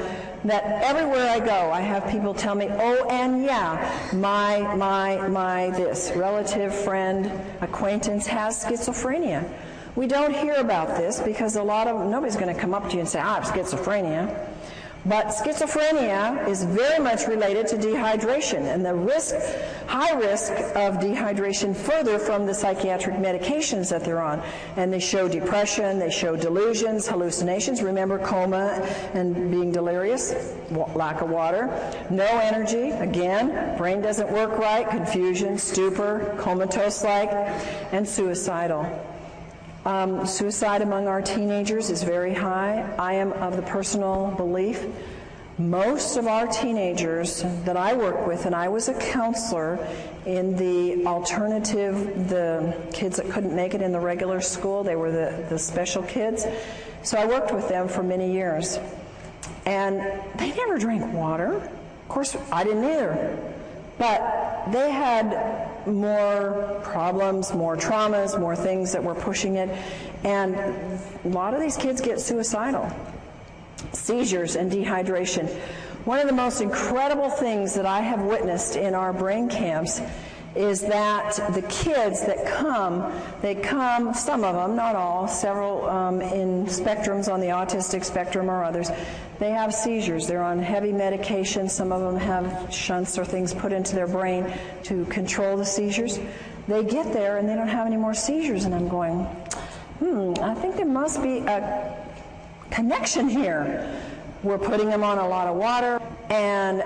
that everywhere I go, I have people tell me, "Oh, and yeah, my this relative, friend, acquaintance has schizophrenia." We don't hear about this because nobody's going to come up to you and say, "I have schizophrenia." But schizophrenia is very much related to dehydration, and the high risk of dehydration further from the psychiatric medications that they're on. And they show depression, they show delusions, hallucinations. Remember coma and being delirious, lack of water, no energy, again, brain doesn't work right, confusion, stupor, comatose-like, and suicidal. Suicide among our teenagers is very high. I am of the personal belief most of our teenagers that I work with, and I was a counselor in the alternative, the kids that couldn't make it in the regular school, they were the special kids. So I worked with them for many years. And they never drank water. Of course, I didn't either. But they had more problems, more traumas, more things that were pushing it. And a lot of these kids get suicidal. Seizures and dehydration. One of the most incredible things that I have witnessed in our brain camps is that the kids that come, they come, some of them, not all, several in spectrums on the autistic spectrum or others, they have seizures. They're on heavy medication. Some of them have shunts or things put into their brain to control the seizures. They get there and they don't have any more seizures, and I'm going, I think there must be a connection here. We're putting them on a lot of water, and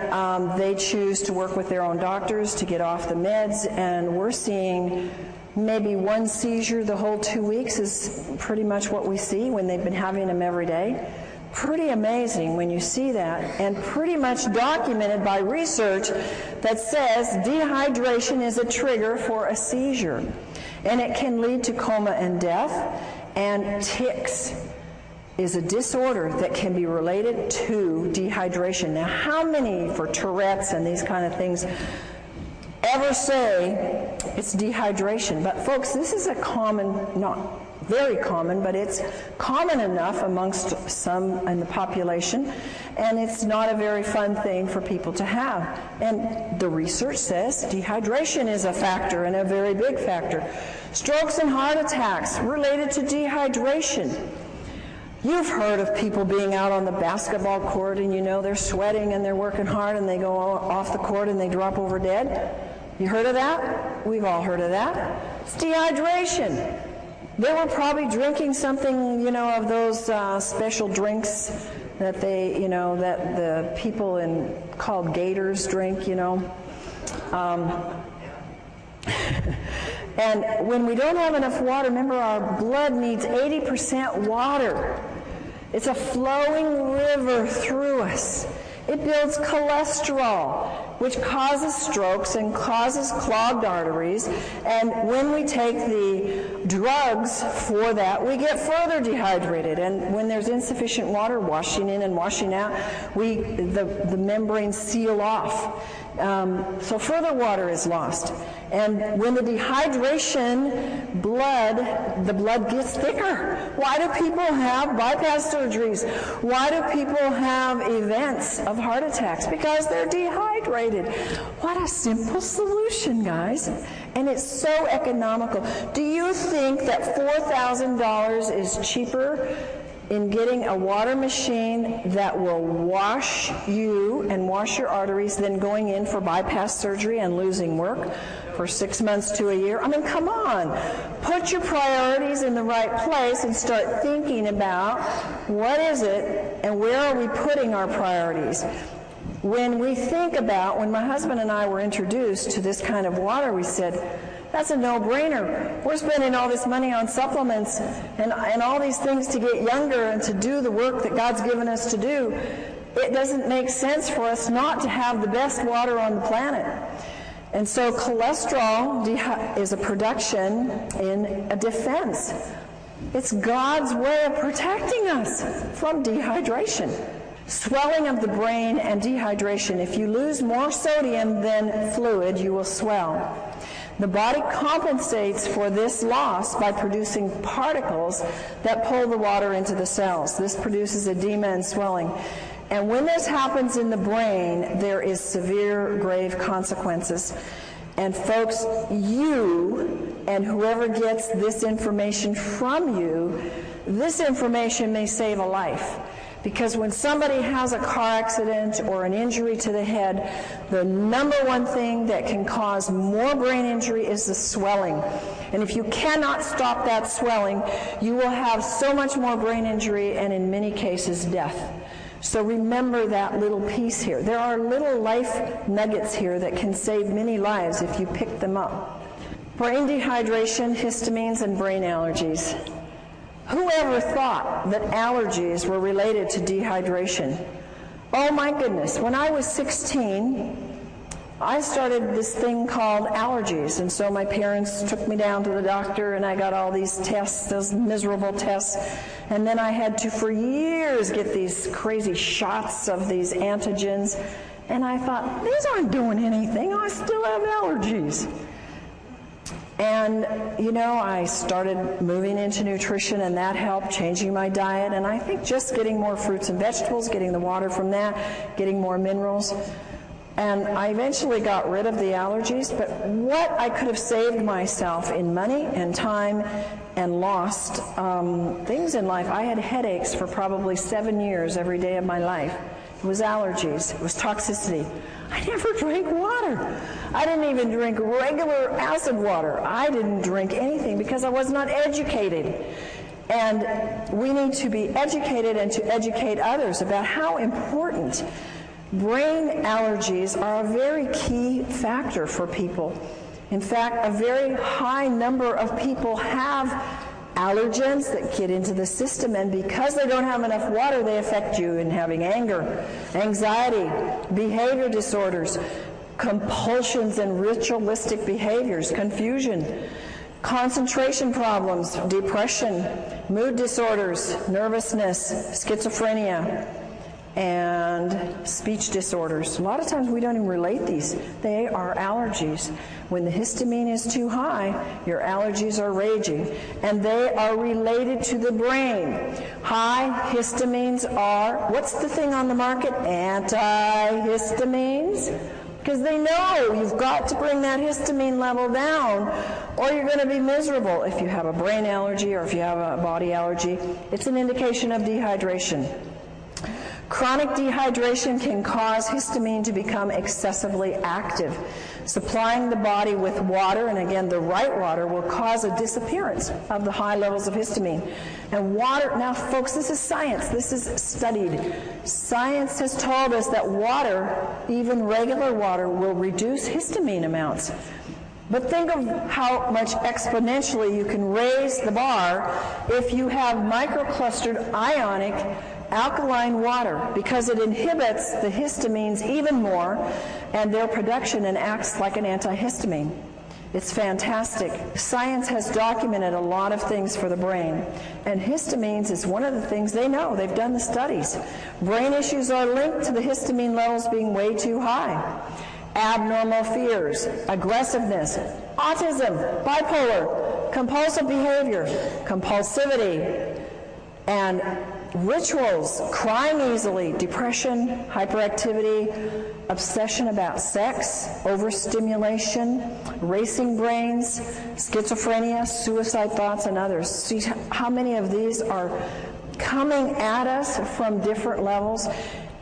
they choose to work with their own doctors to get off the meds, and we're seeing maybe one seizure the whole 2 weeks is pretty much what we see when they've been having them every day. Pretty amazing when you see that, and pretty much documented by research that says dehydration is a trigger for a seizure, and it can lead to coma and death. And tics is a disorder that can be related to dehydration. Now, how many for Tourette's and these kind of things ever say it's dehydration? But folks, this is a common, not very common, but it's common enough amongst some in the population, and it's not a very fun thing for people to have. And the research says dehydration is a factor, and a very big factor. Strokes and heart attacks related to dehydration. You've heard of people being out on the basketball court and you know they're sweating and they're working hard and they go off the court and they drop over dead. You heard of that? We've all heard of that. It's dehydration. They were probably drinking something, of those special drinks that they, that the people called gators drink, And when we don't have enough water, remember our blood needs 80% water. It's a flowing river through us. It builds cholesterol, which causes strokes and causes clogged arteries. And when we take the drugs for that, we get further dehydrated. And when there's insufficient water washing in and washing out, the membranes seal off. So further water is lost. And when the dehydration, the blood gets thicker. Why do people have bypass surgeries? Why do people have events of heart attacks? Because they're dehydrated. What a simple solution, guys. And it's so economical. Do you think that $4,000 is cheaper in getting a water machine that will wash you and wash your arteries than going in for bypass surgery and losing work for 6 months to a year? I mean, come on. Put your priorities in the right place and start thinking about what is it and where are we putting our priorities. When we think about, when my husband and I were introduced to this kind of water, we said, that's a no-brainer. We're spending all this money on supplements and all these things to get younger and to do the work that God's given us to do. It doesn't make sense for us not to have the best water on the planet. And so cholesterol is a production in a defense. It's God's way of protecting us from dehydration. Swelling of the brain and dehydration. If you lose more sodium than fluid, you will swell. The body compensates for this loss by producing particles that pull the water into the cells. This produces edema and swelling. And when this happens in the brain, there is severe, grave consequences. And folks, you and whoever gets this information from you, this information may save a life. Because when somebody has a car accident or an injury to the head, the number one thing that can cause more brain injury is the swelling. And if you cannot stop that swelling, you will have so much more brain injury and in many cases death. So remember that little piece here. There are little life nuggets here that can save many lives if you pick them up. Brain dehydration, histamines, and brain allergies. ever thought that allergies were related to dehydration? Oh my goodness, when I was 16, I started this thing called allergies, and so my parents took me down to the doctor and I got all these tests, those miserable tests, and then I had to, for years, get these crazy shots of these antigens, and I thought, these aren't doing anything, I still have allergies. And, you know, I started moving into nutrition, and that helped, changing my diet, and I think just getting more fruits and vegetables, getting the water from that, getting more minerals. And I eventually got rid of the allergies, but what I could have saved myself in money and time and lost things in life. I had headaches for probably 7 years every day of my life. It was allergies. It was toxicity. I never drank water. I didn't even drink regular acid water. I didn't drink anything because I was not educated. And we need to be educated and to educate others about how important brain allergies are a very key factor for people. In fact, a very high number of people have allergens that get into the system, and because they don't have enough water, they affect you in having anger, anxiety, behavior disorders, compulsions and ritualistic behaviors, confusion, concentration problems, depression, mood disorders, nervousness, schizophrenia, and speech disorders. A lot of times we don't even relate these. They are allergies. When the histamine is too high, your allergies are raging, and they are related to the brain. High histamines are, what's the thing on the market? Antihistamines. Because they know you've got to bring that histamine level down, or you're going to be miserable. If you have a brain allergy or if you have a body allergy, it's an indication of dehydration. Chronic dehydration can cause histamine to become excessively active. Supplying the body with water, and again the right water, will cause a disappearance of the high levels of histamine. And water, now folks, this is science, this is studied. Science has told us that water, even regular water, will reduce histamine amounts. But think of how much exponentially you can raise the bar if you have microclustered ionic alkaline water, because it inhibits the histamines even more and their production and acts like an antihistamine. It's fantastic. Science has documented a lot of things for the brain, and histamines is one of the things they know. They've done the studies. Brain issues are linked to the histamine levels being way too high. Abnormal fears, aggressiveness, autism, bipolar, compulsive behavior, compulsivity, and rituals, crying easily, depression, hyperactivity, obsession about sex, overstimulation, racing brains, schizophrenia, suicide thoughts, and others. See how many of these are coming at us from different levels.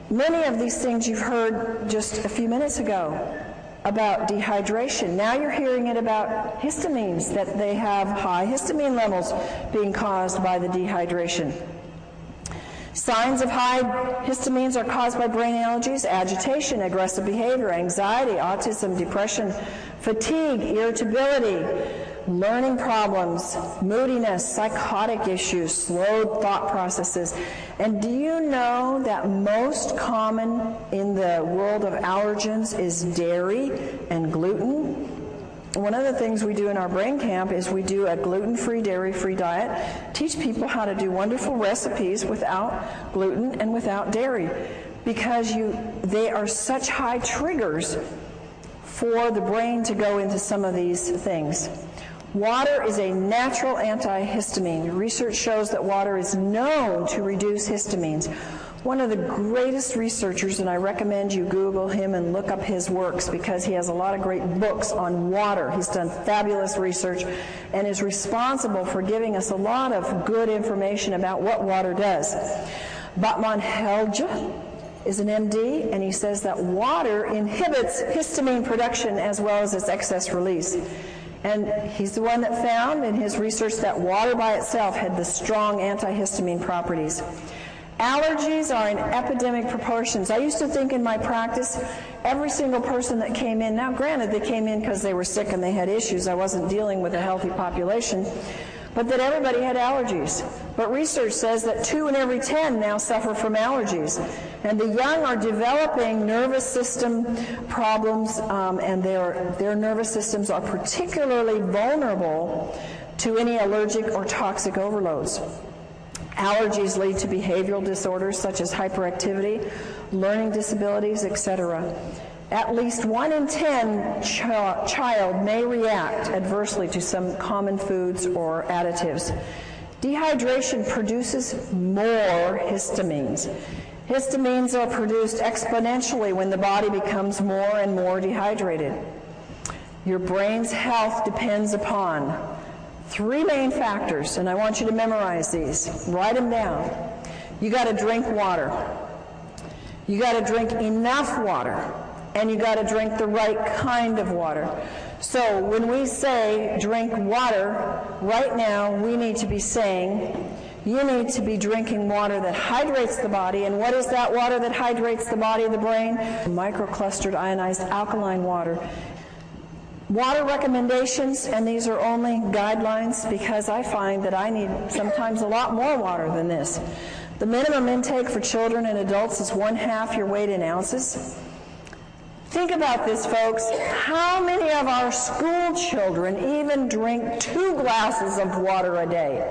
Many of these things you've heard just a few minutes ago about dehydration. Now you're hearing it about histamines, that they have high histamine levels being caused by the dehydration. Signs of high histamines are caused by brain allergies, agitation, aggressive behavior, anxiety, autism, depression, fatigue, irritability, learning problems, moodiness, psychotic issues, slowed thought processes. And do you know that most common in the world of allergens is dairy and gluten? One of the things we do in our brain camp is we do a gluten-free, dairy-free diet, teach people how to do wonderful recipes without gluten and without dairy, because they are such high triggers for the brain to go into some of these things. Water is a natural antihistamine. Research shows that water is known to reduce histamines. One of the greatest researchers, and I recommend you Google him and look up his works because he has a lot of great books on water. He's done fabulous research and is responsible for giving us a lot of good information about what water does. Batman Helge is an MD, and he says that water inhibits histamine production as well as its excess release. And he's the one that found in his research that water by itself had the strong antihistamine properties. Allergies are in epidemic proportions. I used to think in my practice, every single person that came in, now granted they came in because they were sick and they had issues, I wasn't dealing with a healthy population, but that everybody had allergies. But research says that 2 in every 10 now suffer from allergies. And the young are developing nervous system problems, and their nervous systems are particularly vulnerable to any allergic or toxic overloads. Allergies lead to behavioral disorders such as hyperactivity, learning disabilities, etc. At least 1 in 10 child may react adversely to some common foods or additives. Dehydration produces more histamines. Histamines are produced exponentially when the body becomes more and more dehydrated. Your brain's health depends upon 3 main factors, and I want you to memorize these. Write them down. You got to drink water. You got to drink enough water. And you got to drink the right kind of water. So when we say drink water, right now we need to be saying you need to be drinking water that hydrates the body. And what is that water that hydrates the body of the brain? Microclustered ionized alkaline water. Water recommendations, and these are only guidelines because I find that I need sometimes a lot more water than this. The minimum intake for children and adults is 1/2 your weight in ounces. Think about this, folks. How many of our school children even drink 2 glasses of water a day?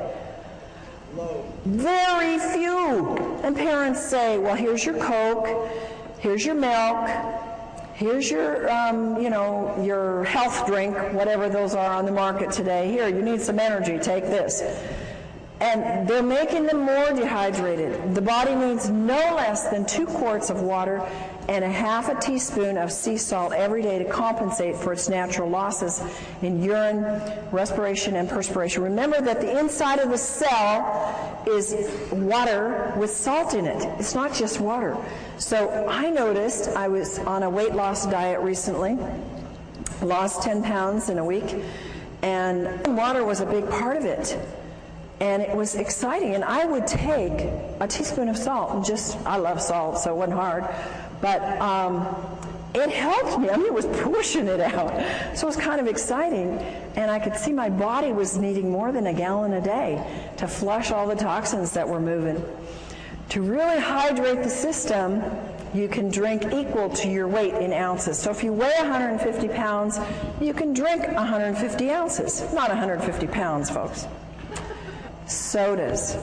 Very few. And parents say, well, here's your Coke, here's your milk, here's your, your health drink, whatever those are on the market today. Here, you need some energy, take this. And they're making them more dehydrated. The body needs no less than 2 quarts of water and 1/2 teaspoon of sea salt every day to compensate for its natural losses in urine, respiration, and perspiration. Remember that the inside of the cell is water with salt in it. It's not just water. So I noticed, I was on a weight loss diet recently, lost 10 pounds in a week, and water was a big part of it. And it was exciting, and I would take a teaspoon of salt, and I love salt, so it wasn't hard, but it helped me. I mean, it was pushing it out. So it was kind of exciting, and I could see my body was needing more than a gallon a day to flush all the toxins that were moving. To really hydrate the system, you can drink equal to your weight in ounces. So if you weigh 150 pounds, you can drink 150 ounces, not 150 pounds, folks. Sodas.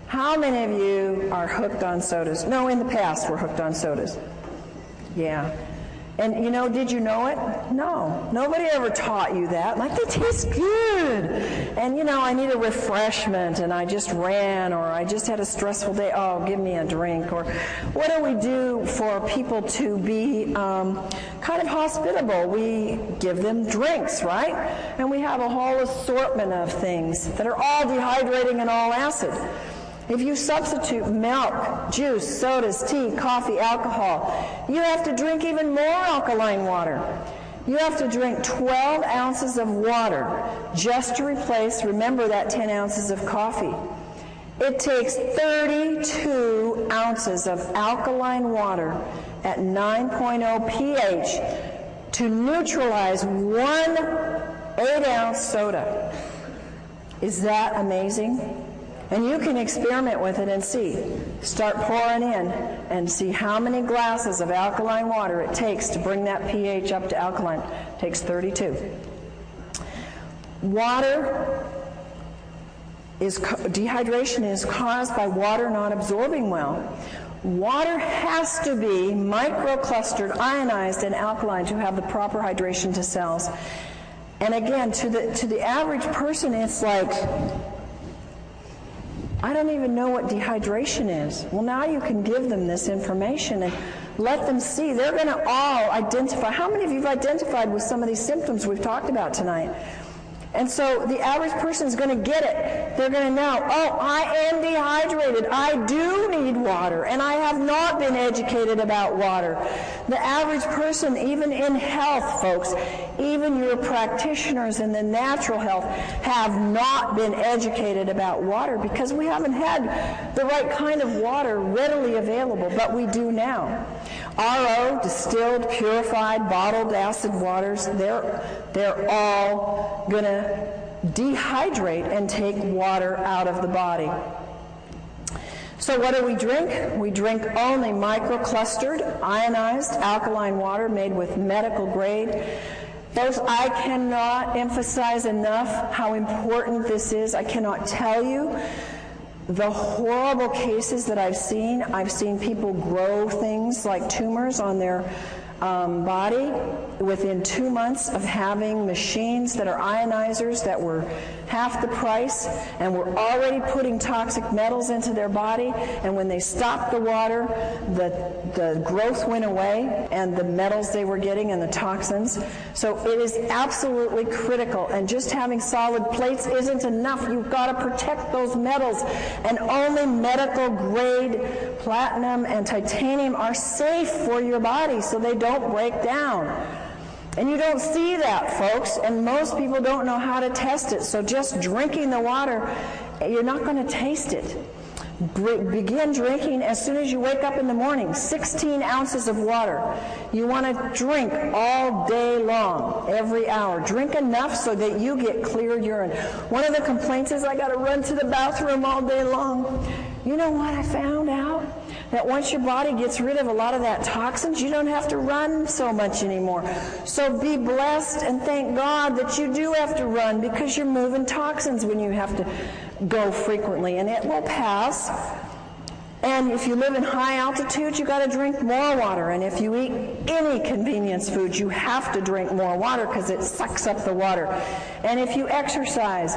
How many of you are hooked on sodas? No, in the past we're hooked on sodas. Yeah. And did you know it? No. Nobody ever taught you that. Like, they taste good. And I need a refreshment, and I just ran, or I just had a stressful day. Oh, give me a drink. Or what do we do for people to be kind of hospitable? We give them drinks, right? And we have a whole assortment of things that are all dehydrating and all acid. If you substitute milk, juice, sodas, tea, coffee, alcohol, you have to drink even more alkaline water. You have to drink 12 ounces of water just to replace, remember, that 10 ounces of coffee. It takes 32 ounces of alkaline water at 9.0 pH to neutralize 1 8-ounce soda. Is that amazing? And you can experiment with it and see. Start pouring in and see how many glasses of alkaline water it takes to bring that pH up to alkaline. It takes 32. Dehydration is caused by water not absorbing well. Water has to be microclustered, ionized, and alkaline to have the proper hydration to cells. And again, to the average person, it's like, I don't even know what dehydration is. Well, now you can give them this information and let them see. They're going to all identify. How many of you have identified with some of these symptoms we've talked about tonight? And so the average person is going to get it. They're going to know, oh, I am dehydrated. I do need water, and I have not been educated about water. The average person, even in health, folks, even your practitioners in the natural health, have not been educated about water because we haven't had the right kind of water readily available, but we do now. RO, distilled, purified, bottled acid waters, they're all going to dehydrate and take water out of the body. So what do we drink? We drink only microclustered, ionized, alkaline water made with medical grade. Folks, I cannot emphasize enough how important this is. I cannot tell you the horrible cases that I've seen. I've seen people grow things like tumors on their body within 2 months of having machines that are ionizers that were half the price and were already putting toxic metals into their body, and when they stopped the water, the growth went away and the metals they were getting and the toxins. So it is absolutely critical, and just having solid plates isn't enough. You've got to protect those metals, and only medical grade platinum and titanium are safe for your body so they don't break down. And you don't see that, folks, and most people don't know how to test it. So just drinking the water, you're not going to taste it. Begin drinking as soon as you wake up in the morning, 16 ounces of water. You want to drink all day long, every hour. Drink enough so that you get clear urine. One of the complaints is I got to run to the bathroom all day long. You know what I found out? That once your body gets rid of a lot of that toxins, you don't have to run so much anymore. So be blessed and thank God that you do have to run, because you're moving toxins when you have to go frequently, and it will pass. And if you live in high altitude, you got to drink more water. And if you eat any convenience food, you have to drink more water because it sucks up the water. And if you exercise,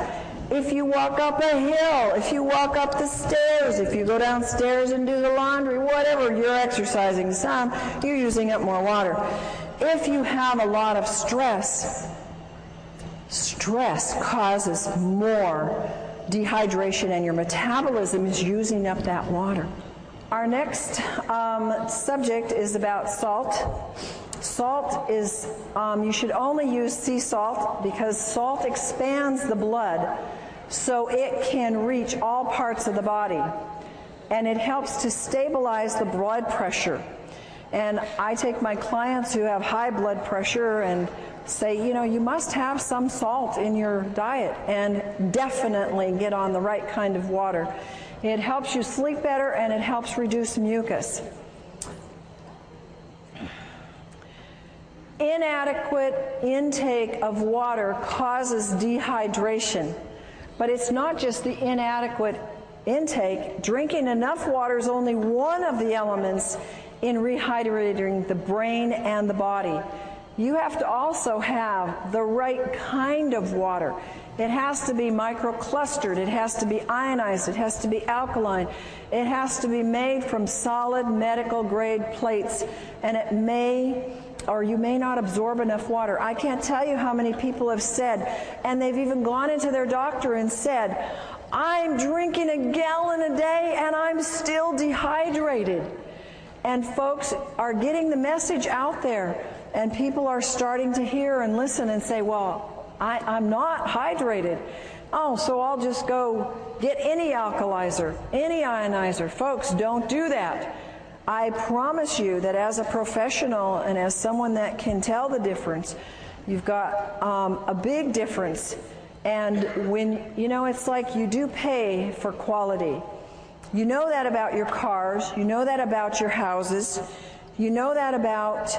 if you walk up a hill, if you walk up the stairs, if you go downstairs and do the laundry, whatever, you're exercising some, you're using up more water. If you have a lot of stress, stress causes more dehydration, and your metabolism is using up that water. Our next subject is about salt. Salt is, you should only use sea salt because salt expands the blood so it can reach all parts of the body, and it helps to stabilize the blood pressure. And I take my clients who have high blood pressure and say, you know, you must have some salt in your diet, and definitely get on the right kind of water. It helps you sleep better, and it helps reduce mucus. Inadequate intake of water causes dehydration, but it's not just the inadequate intake. Drinking enough water is only one of the elements in rehydrating the brain and the body. You have to also have the right kind of water. It has to be microclustered, it has to be ionized, it has to be alkaline, it has to be made from solid medical grade plates, and it may or you may not absorb enough water. I can't tell you how many people have said, and they've even gone into their doctor and said, I'm drinking a gallon a day and I'm still dehydrated. And folks are getting the message out there, and people are starting to hear and listen and say, well, I'm not hydrated. Oh, so I'll just go get any alkalizer, any ionizer. Folks, don't do that. I promise you that as a professional and as someone that can tell the difference, you've got a big difference. And when, you know, it's like you do pay for quality. You know that about your cars, you know that about your houses, you know that about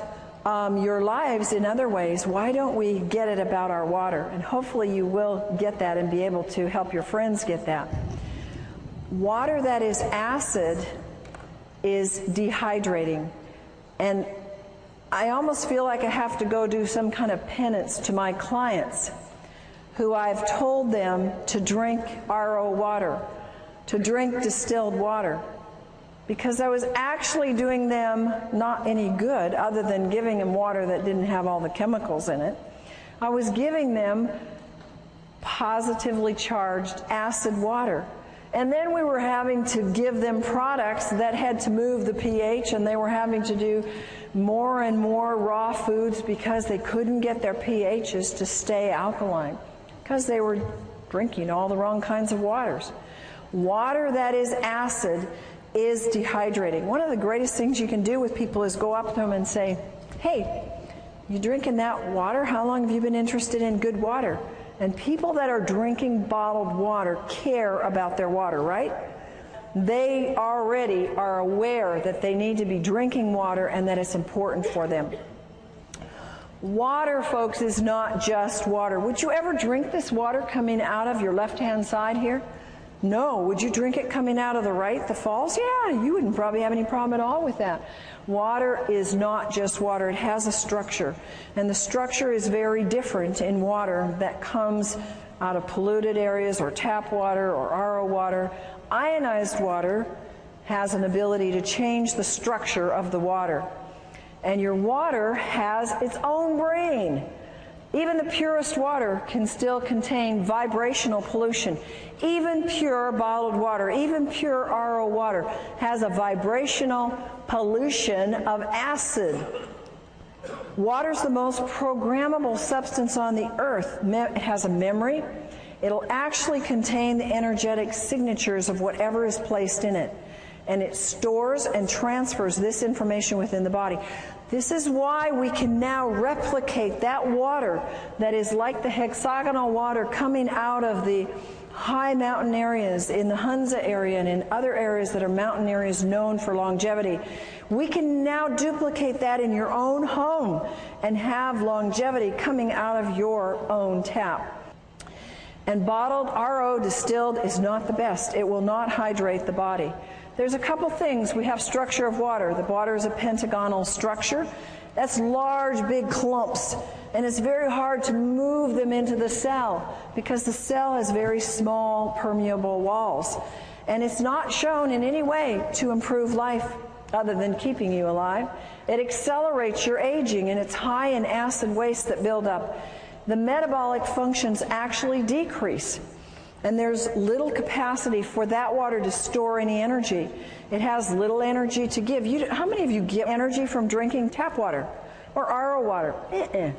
your lives in other ways. Why don't we get it about our water? And hopefully you will get that and be able to help your friends get that. Water that is acid is dehydrating. And I almost feel like I have to go do some kind of penance to my clients who I've told them to drink RO water, to drink distilled water, because I was actually doing them not any good other than giving them water that didn't have all the chemicals in it. I was giving them positively charged acid water. And then we were having to give them products that had to move the pH, and they were having to do more and more raw foods because they couldn't get their pHs to stay alkaline because they were drinking all the wrong kinds of waters. Water that is acid is dehydrating. One of the greatest things you can do with people is go up to them and say, hey, you drinking that water? How long have you been interested in good water? And people that are drinking bottled water care about their water, right? They already are aware that they need to be drinking water and that it's important for them. Water, folks, is not just water. Would you ever drink this water coming out of your left-hand side here? No. Would you drink it coming out of the right, the falls? Yeah, you wouldn't probably have any problem at all with that. Water is not just water. It has a structure. And the structure is very different in water that comes out of polluted areas or tap water or RO water. Ionized water has an ability to change the structure of the water. And your water has its own brain. Even the purest water can still contain vibrational pollution. Even pure bottled water, even pure RO water has a vibrational pollution of acid. Water's the most programmable substance on the earth. It has a memory. It'll actually contain the energetic signatures of whatever is placed in it. And it stores and transfers this information within the body. This is why we can now replicate that water that is like the hexagonal water coming out of the high mountain areas in the Hunza area and in other areas that are mountain areas known for longevity. We can now duplicate that in your own home and have longevity coming out of your own tap. And bottled RO distilled is not the best. It will not hydrate the body. There's a couple things. We have structure of water. The water is a pentagonal structure. That's large, big clumps. And it's very hard to move them into the cell because the cell has very small, permeable walls. And it's not shown in any way to improve life other than keeping you alive. It accelerates your aging, and it's high in acid waste that build up. The metabolic functions actually decrease. And there's little capacity for that water to store any energy. It has little energy to give. How many of you get energy from drinking tap water or RO water?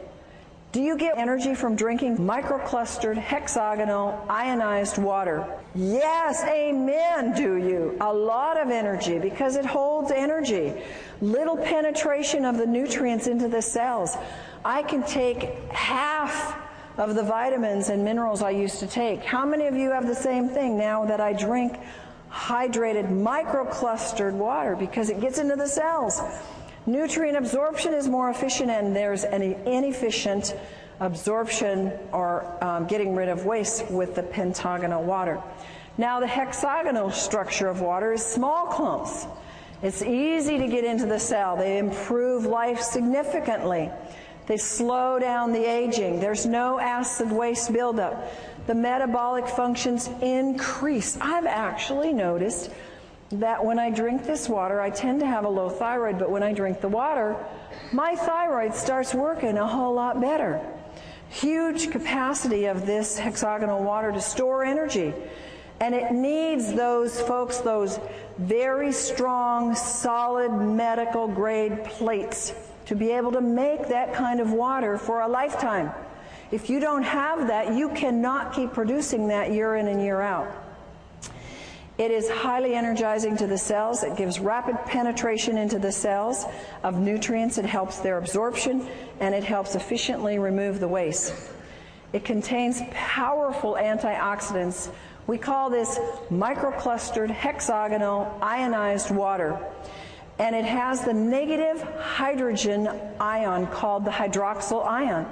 Do you get energy from drinking microclustered, hexagonal, ionized water? Yes, amen, do you? A lot of energy because it holds energy. Little penetration of the nutrients into the cells. I can take half of the vitamins and minerals I used to take. How many of you have the same thing now that I drink hydrated microclustered water because it gets into the cells? Nutrient absorption is more efficient, and there's an inefficient absorption or getting rid of waste with the pentagonal water. Now the hexagonal structure of water is small clumps. It's easy to get into the cell. They improve life significantly. They slow down the aging. There's no acid waste buildup. The metabolic functions increase. I've actually noticed that when I drink this water, I tend to have a low thyroid, but when I drink the water, my thyroid starts working a whole lot better. Huge capacity of this hexagonal water to store energy. And it needs those folks, those very strong, solid medical grade plates to be able to make that kind of water for a lifetime. If you don't have that, you cannot keep producing that year in and year out. It is highly energizing to the cells. It gives rapid penetration into the cells of nutrients. It helps their absorption, and it helps efficiently remove the waste. It contains powerful antioxidants. We call this microclustered, hexagonal, ionized water. And it has the negative hydrogen ion called the hydroxyl ion.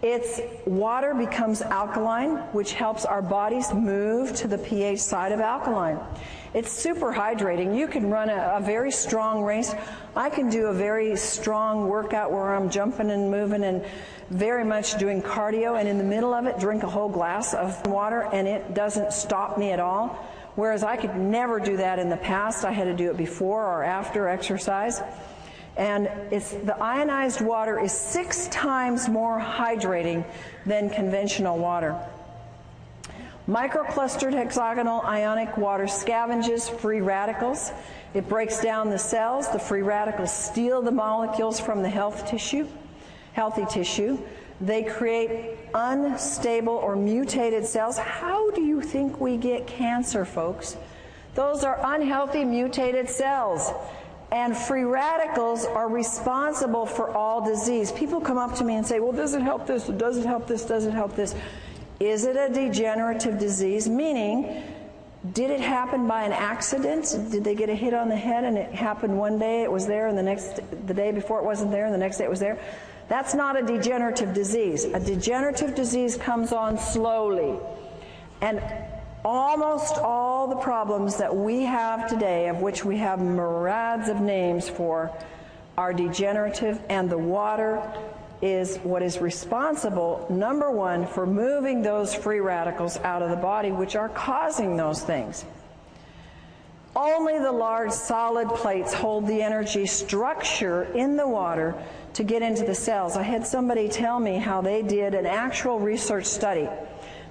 Its water becomes alkaline, which helps our bodies move to the pH side of alkaline. It's super hydrating. You can run a very strong race. I can do a very strong workout where I'm jumping and moving and very much doing cardio, and in the middle of it drink a whole glass of water, and it doesn't stop me at all. Whereas I could never do that in the past. I had to do it before or after exercise. And the ionized water is 6 times more hydrating than conventional water. Microclustered hexagonal ionic water scavenges free radicals. It breaks down the cells. The free radicals steal the molecules from the healthy tissue. They create unstable or mutated cells. How do you think we get cancer, folks? Those are unhealthy, mutated cells. And free radicals are responsible for all disease. People come up to me and say, well, does it help this? Does it help this? Does it help this? Is it a degenerative disease? Meaning, did it happen by an accident? Did they get a hit on the head and it happened one day, it was there, and the day before it wasn't there, and the next day it was there? That's not a degenerative disease. A degenerative disease comes on slowly. And almost all the problems that we have today, of which we have myriads of names for, are degenerative, and the water is what is responsible, number one, for moving those free radicals out of the body, which are causing those things. Only the large solid plates hold the energy structure in the water to get into the cells. I had somebody tell me how they did an actual research study.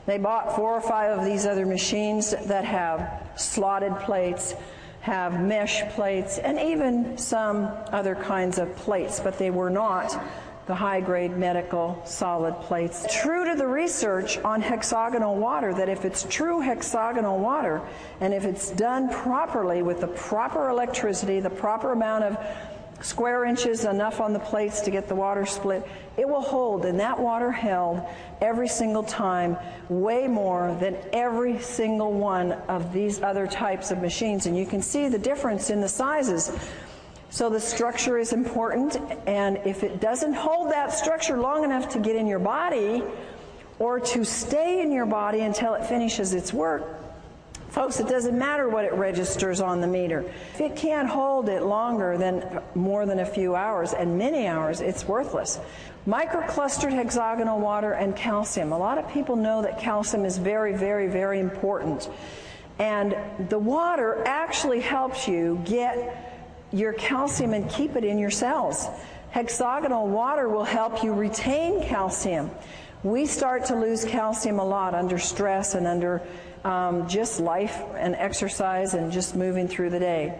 They bought 4 or 5 of these other machines that have slotted plates, have mesh plates, and even some other kinds of plates, but they were not the high-grade medical solid plates. True to the research on hexagonal water, that if it's true hexagonal water, and if it's done properly with the proper electricity, the proper amount of square inches, enough on the plates to get the water split, it will hold, and that water held every single time way more than every single one of these other types of machines. And you can see the difference in the sizes. So the structure is important, and if it doesn't hold that structure long enough to get in your body or to stay in your body until it finishes its work, folks, it doesn't matter what it registers on the meter. If it can't hold it longer than more than a few hours, and many hours, it's worthless. Microclustered hexagonal water and calcium. A lot of people know that calcium is very, very, very important. And the water actually helps you get your calcium and keep it in your cells. Hexagonal water will help you retain calcium. We start to lose calcium a lot under stress and under just life and exercise and just moving through the day.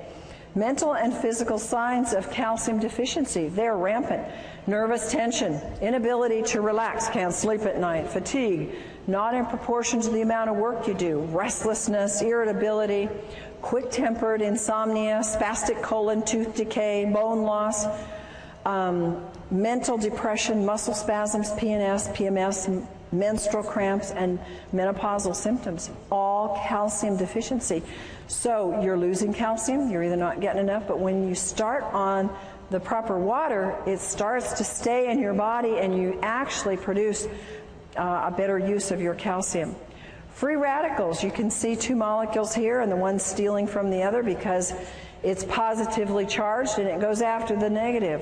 Mental and physical signs of calcium deficiency, they're rampant. Nervous tension, inability to relax, can't sleep at night, fatigue, not in proportion to the amount of work you do, restlessness, irritability, quick-tempered, insomnia, spastic colon, tooth decay, bone loss, mental depression, muscle spasms, PNS, PMS, menstrual cramps, and menopausal symptoms, all calcium deficiency. So you're losing calcium, you're either not getting enough, but when you start on the proper water, it starts to stay in your body and you actually produce a better use of your calcium. Free radicals, you can see 2 molecules here and the one stealing from the other because it's positively charged and it goes after the negative.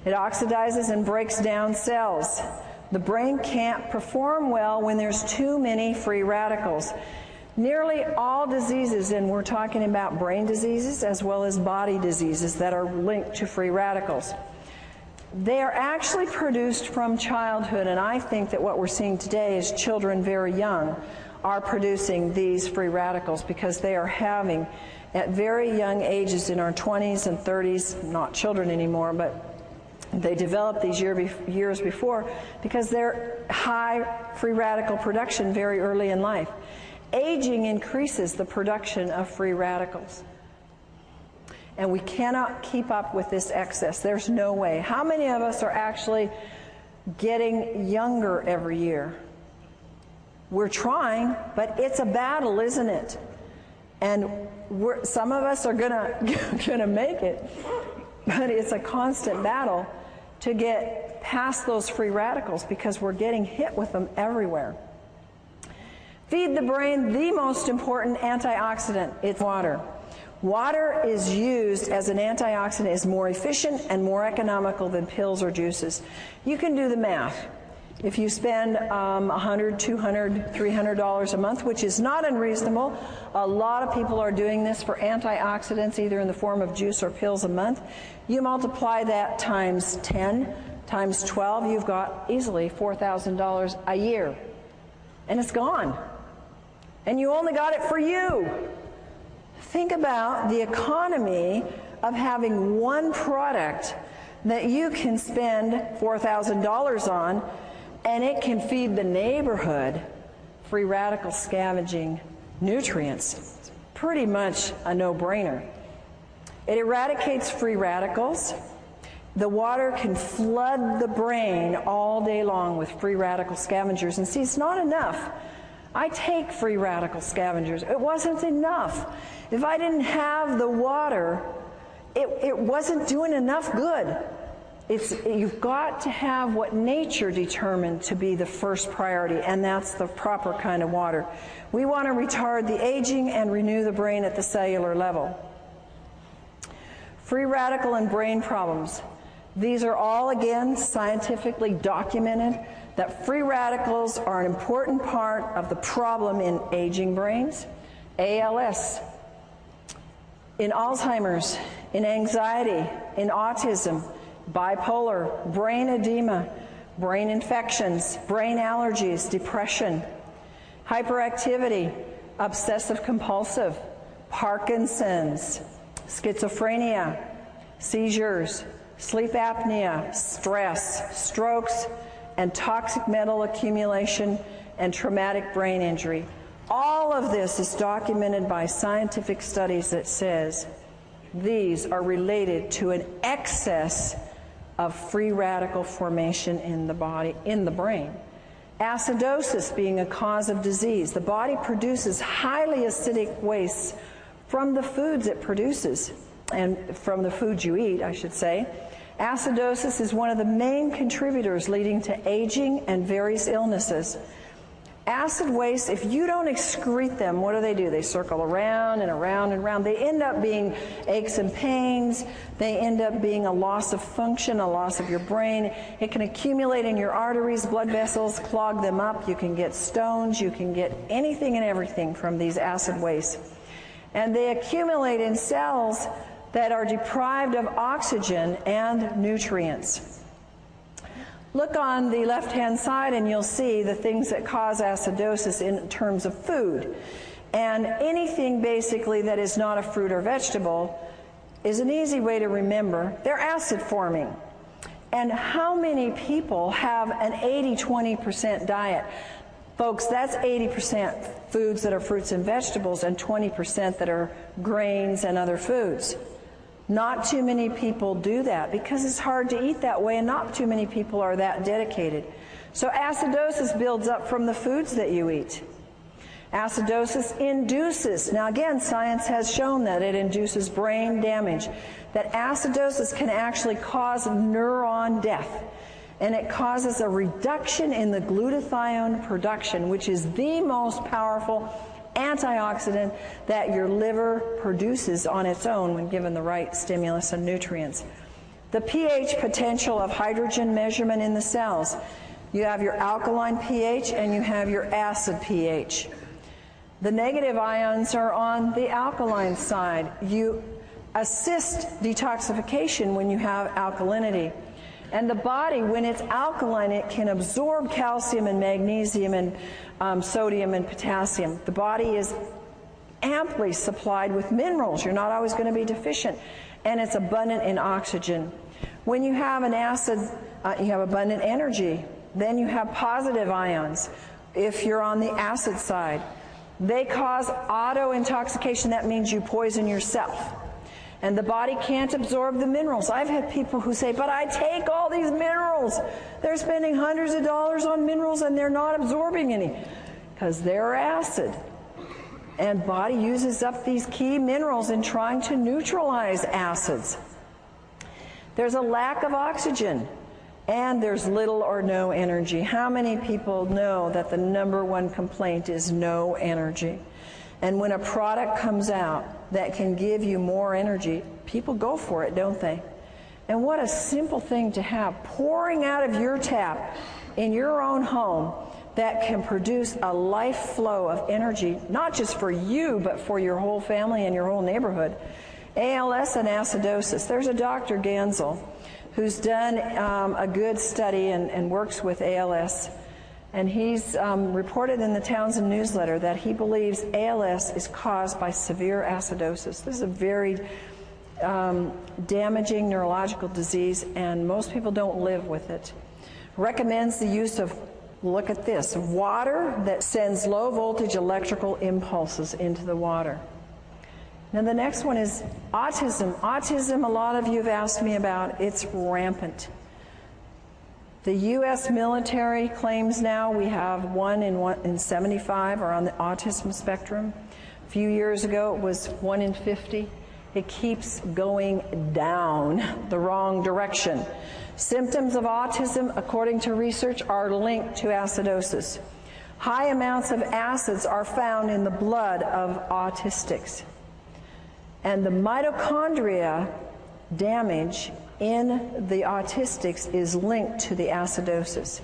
It oxidizes and breaks down cells. The brain can't perform well when there's too many free radicals. Nearly all diseases, and we're talking about brain diseases as well as body diseases that are linked to free radicals, they are actually produced from childhood, and I think that what we're seeing today is children very young are producing these free radicals because they are having, at very young ages in our 20s and 30s, not children anymore, but they develop these years before because they're high free radical production very early in life. Aging increases the production of free radicals. And we cannot keep up with this excess. There's no way. How many of us are actually getting younger every year? We're trying, but it's a battle, isn't it? And some of us are gonna make it, but it's a constant battle to get past those free radicals because we're getting hit with them everywhere. Feed the brain the most important antioxidant. It's water. Water is used as an antioxidant, is more efficient and more economical than pills or juices. You can do the math. If you spend $100, $200, $300 a month, which is not unreasonable, a lot of people are doing this for antioxidants, either in the form of juice or pills a month. You multiply that times 10, times 12, you've got easily $4,000 a year. And it's gone. And you only got it for you. Think about the economy of having one product that you can spend $4,000 on, and it can feed the neighborhood free radical scavenging nutrients. It's pretty much a no-brainer. It eradicates free radicals. The water can flood the brain all day long with free radical scavengers. And see, it's not enough. I take free radical scavengers. It wasn't enough. If I didn't have the water, it wasn't doing enough good. You've got to have what nature determined to be the first priority, and that's the proper kind of water. We want to retard the aging and renew the brain at the cellular level. Free radical and brain problems. These are all, again, scientifically documented that free radicals are an important part of the problem in aging brains, ALS, in Alzheimer's, in anxiety, in autism, bipolar, brain edema, brain infections, brain allergies, depression, hyperactivity, obsessive compulsive, Parkinson's, schizophrenia, seizures, sleep apnea, stress, strokes, and toxic metal accumulation and traumatic brain injury. All of this is documented by scientific studies that says these are related to an excess of free radical formation in the body, in the brain. Acidosis being a cause of disease. The body produces highly acidic wastes from the foods it produces, and from the foods you eat, I should say. Acidosis is one of the main contributors leading to aging and various illnesses. Acid wastes, if you don't excrete them, what do? They circle around and around and around. They end up being aches and pains. They end up being a loss of function, a loss of your brain. It can accumulate in your arteries, blood vessels, clog them up. You can get stones. You can get anything and everything from these acid wastes. And they accumulate in cells that are deprived of oxygen and nutrients. Look on the left-hand side and you'll see the things that cause acidosis in terms of food. And anything basically that is not a fruit or vegetable is an easy way to remember. They're acid forming. And how many people have an 80-20% diet? Folks, that's 80% foods that are fruits and vegetables and 20% that are grains and other foods. Not too many people do that because it's hard to eat that way, and not too many people are that dedicated. So acidosis builds up from the foods that you eat. Acidosis induces, now again, science has shown that it induces brain damage, that acidosis can actually cause neuron death, and it causes a reduction in the glutathione production, which is the most powerful antioxidant that your liver produces on its own when given the right stimulus and nutrients. The pH potential of hydrogen measurement in the cells. You have your alkaline pH and you have your acid pH. The negative ions are on the alkaline side. You assist detoxification when you have alkalinity. And the body, when it's alkaline, it can absorb calcium and magnesium and sodium and potassium. The body is amply supplied with minerals. You're not always going to be deficient. And it's abundant in oxygen. When you have an acid, you have abundant energy. Then you have positive ions if you're on the acid side. They cause auto-intoxication. That means you poison yourself. And the body can't absorb the minerals. I've had people who say, but I take all these minerals. They're spending hundreds of dollars on minerals and they're not absorbing any because they're acid. And body uses up these key minerals in trying to neutralize acids. There's a lack of oxygen and there's little or no energy. How many people know that the #1 complaint is no energy? And when a product comes out that can give you more energy, people go for it, don't they? And what a simple thing to have pouring out of your tap in your own home that can produce a life flow of energy, not just for you, but for your whole family and your whole neighborhood. ALS and acidosis. There's a Dr. Gansel who's done a good study and works with ALS. And he's reported in the Townsend newsletter that he believes ALS is caused by severe acidosis. This is a very damaging neurological disease, and most people don't live with it. Recommends the use of, look at this, water that sends low voltage electrical impulses into the water. Now the next one is autism. Autism, a lot of you have asked me about. It's rampant. The U.S. military claims now we have 1 in 75 are on the autism spectrum. A few years ago it was 1 in 50. It keeps going down the wrong direction. Symptoms of autism, according to research, are linked to acidosis. High amounts of acids are found in the blood of autistics. And the mitochondria damage in the autistics is linked to the acidosis.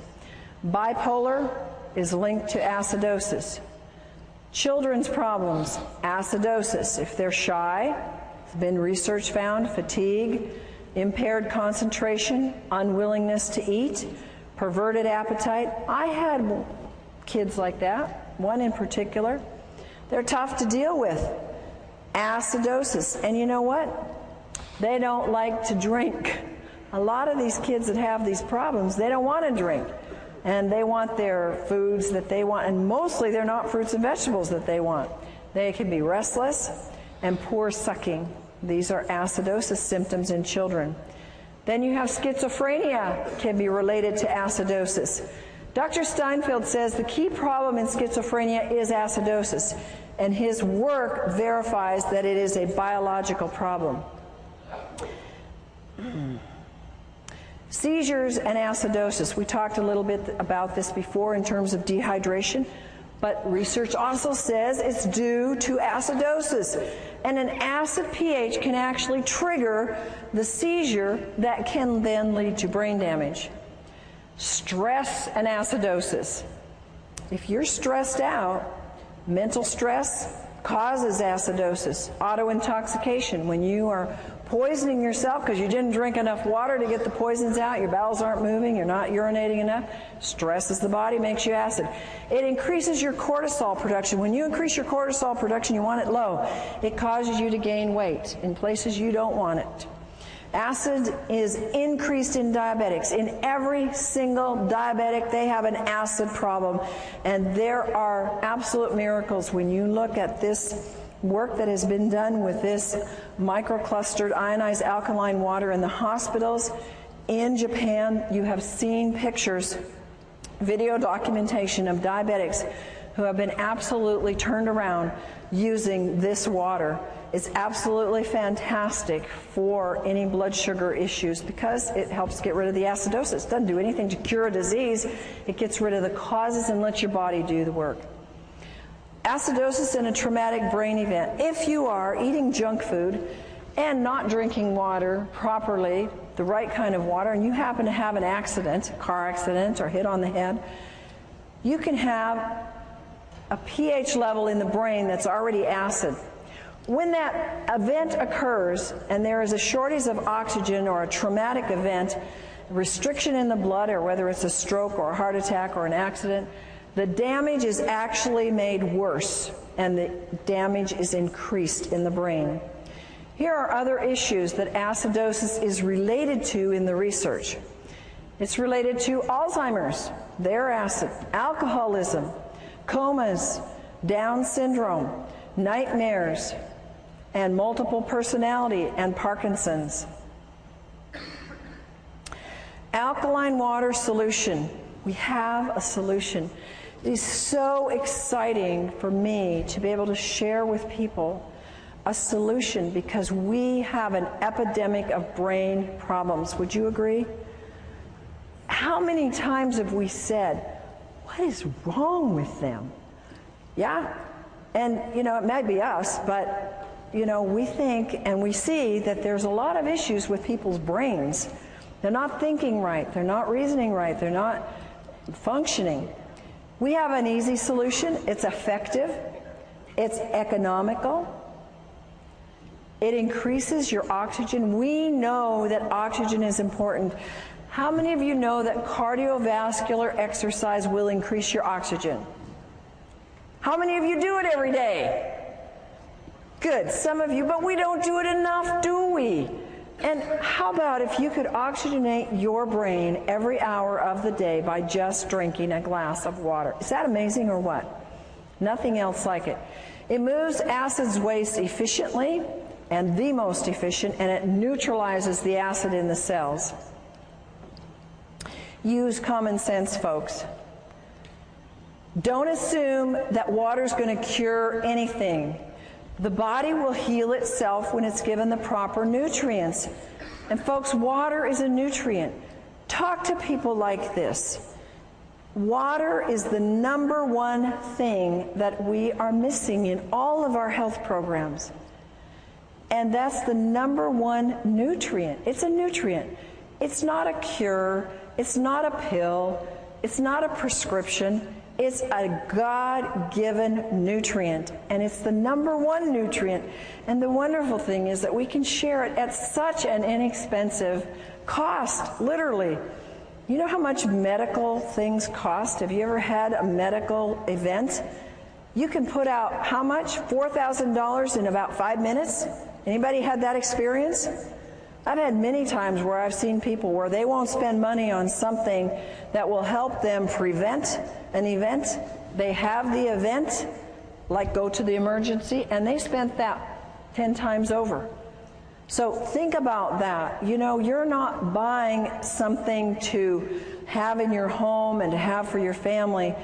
Bipolar is linked to acidosis. Children's problems, acidosis. If they're shy, it's been research found, fatigue, impaired concentration, unwillingness to eat, perverted appetite. I had kids like that, one in particular. They're tough to deal with. Acidosis. And you know what? They don't like to drink. A lot of these kids that have these problems, they don't want to drink. And they want their foods that they want, and mostly they're not fruits and vegetables that they want. They can be restless and poor sucking. These are acidosis symptoms in children. Then you have schizophrenia, can be related to acidosis. Dr. Steinfeld says the key problem in schizophrenia is acidosis, and his work verifies that it is a biological problem. Seizures and acidosis. We talked a little bit about this before in terms of dehydration, but research also says it's due to acidosis. And an acid pH can actually trigger the seizure that can then lead to brain damage. Stress and acidosis. If you're stressed out, mental stress causes acidosis. Autointoxication, when you are poisoning yourself because you didn't drink enough water to get the poisons out, your bowels aren't moving, you're not urinating enough, stresses the body, makes you acid. It increases your cortisol production. When you increase your cortisol production, you want it low. It causes you to gain weight in places you don't want it. Acid is increased in diabetics. In every single diabetic, they have an acid problem. And there are absolute miracles when you look at this work that has been done with this microclustered ionized alkaline water in the hospitals. In Japan, you have seen pictures, video documentation of diabetics who have been absolutely turned around using this water. It's absolutely fantastic for any blood sugar issues because it helps get rid of the acidosis. It doesn't do anything to cure a disease. It gets rid of the causes and lets your body do the work. Acidosis in a traumatic brain event. If you are eating junk food and not drinking water properly, the right kind of water, and you happen to have an accident, a car accident or hit on the head, you can have a pH level in the brain that's already acid. When that event occurs and there is a shortage of oxygen or a traumatic event, restriction in the blood, or whether it's a stroke or a heart attack or an accident, the damage is actually made worse and the damage is increased in the brain. Here are other issues that acidosis is related to in the research. It's related to Alzheimer's, their acid, alcoholism, comas, Down syndrome, nightmares, and multiple personality and Parkinson's. Alkaline water solution. We have a solution. It is so exciting for me to be able to share with people a solution because we have an epidemic of brain problems. Would you agree? How many times have we said, what is wrong with them? Yeah? And, you know, it might be us, but, you know, we think and we see that there's a lot of issues with people's brains. They're not thinking right. They're not reasoning right. They're not functioning. We have an easy solution. It's effective. It's economical. It increases your oxygen. We know that oxygen is important. How many of you know that cardiovascular exercise will increase your oxygen? How many of you do it every day? Good, some of you, but we don't do it enough, do we? And how about if you could oxygenate your brain every hour of the day by just drinking a glass of water? Is that amazing or what? Nothing else like it. It moves acids waste efficiently, and the most efficient, and it neutralizes the acid in the cells. Use common sense, folks. Don't assume that water is going to cure anything. The body will heal itself when it's given the proper nutrients. And folks, water is a nutrient. Talk to people like this. Water is the number one thing that we are missing in all of our health programs. And that's the number one nutrient. It's a nutrient. It's not a cure. It's not a pill. It's not a prescription. It's a God-given nutrient, and it's the number one nutrient. And the wonderful thing is that we can share it at such an inexpensive cost, literally. You know how much medical things cost? Have you ever had a medical event? You can put out how much? $4,000 in about 5 minutes? Anybody had that experience? I've had many times where I've seen people where they won't spend money on something that will help them prevent an event. They have the event, like go to the emergency, and they spent that 10 times over. So think about that. You know, you're not buying something to have in your home and to have for your family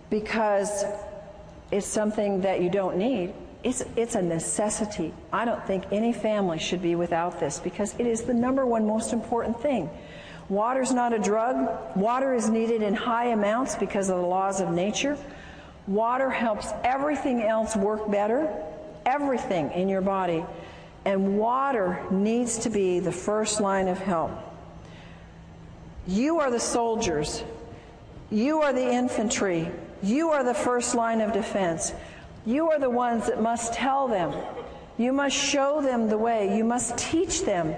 because it's something that you don't need. It's a necessity. I don't think any family should be without this because it is the number one most important thing. Water's not a drug. Water is needed in high amounts because of the laws of nature. Water helps everything else work better, everything in your body. And water needs to be the first line of help. You are the soldiers. You are the infantry. You are the first line of defense. You are the ones that must tell them. You must show them the way. You must teach them.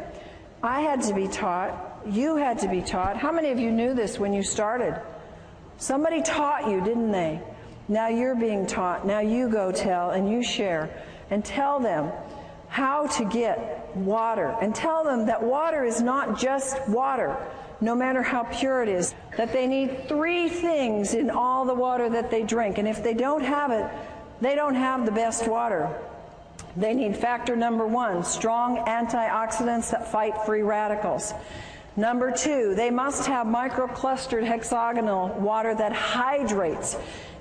I had to be taught. You had to be taught. How many of you knew this when you started? Somebody taught you, didn't they? Now you're being taught. Now you go tell and you share and tell them how to get water. And tell them that water is not just water, no matter how pure it is. That they need 3 things in all the water that they drink. And if they don't have it, they don't have the best water. They need factor number 1, strong antioxidants that fight free radicals. Number 2, they must have microclustered hexagonal water that hydrates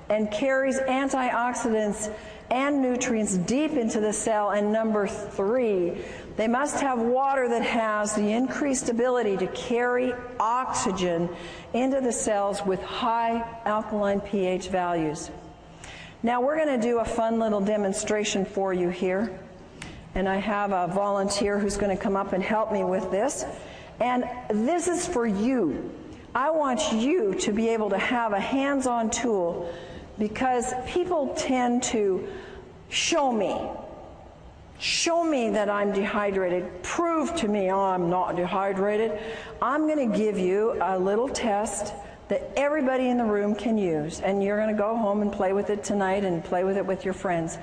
and carries antioxidants and nutrients deep into the cell. And number 3, they must have water that has the increased ability to carry oxygen into the cells with high alkaline pH values. Now we're going to do a fun little demonstration for you here. And I have a volunteer who's going to come up and help me with this. And this is for you. I want you to be able to have a hands-on tool because people tend to show me that I'm dehydrated. Prove to me, oh, I'm not dehydrated. I'm going to give you a little test that everybody in the room can use, and you're going to go home and play with it tonight and play with it with your friends.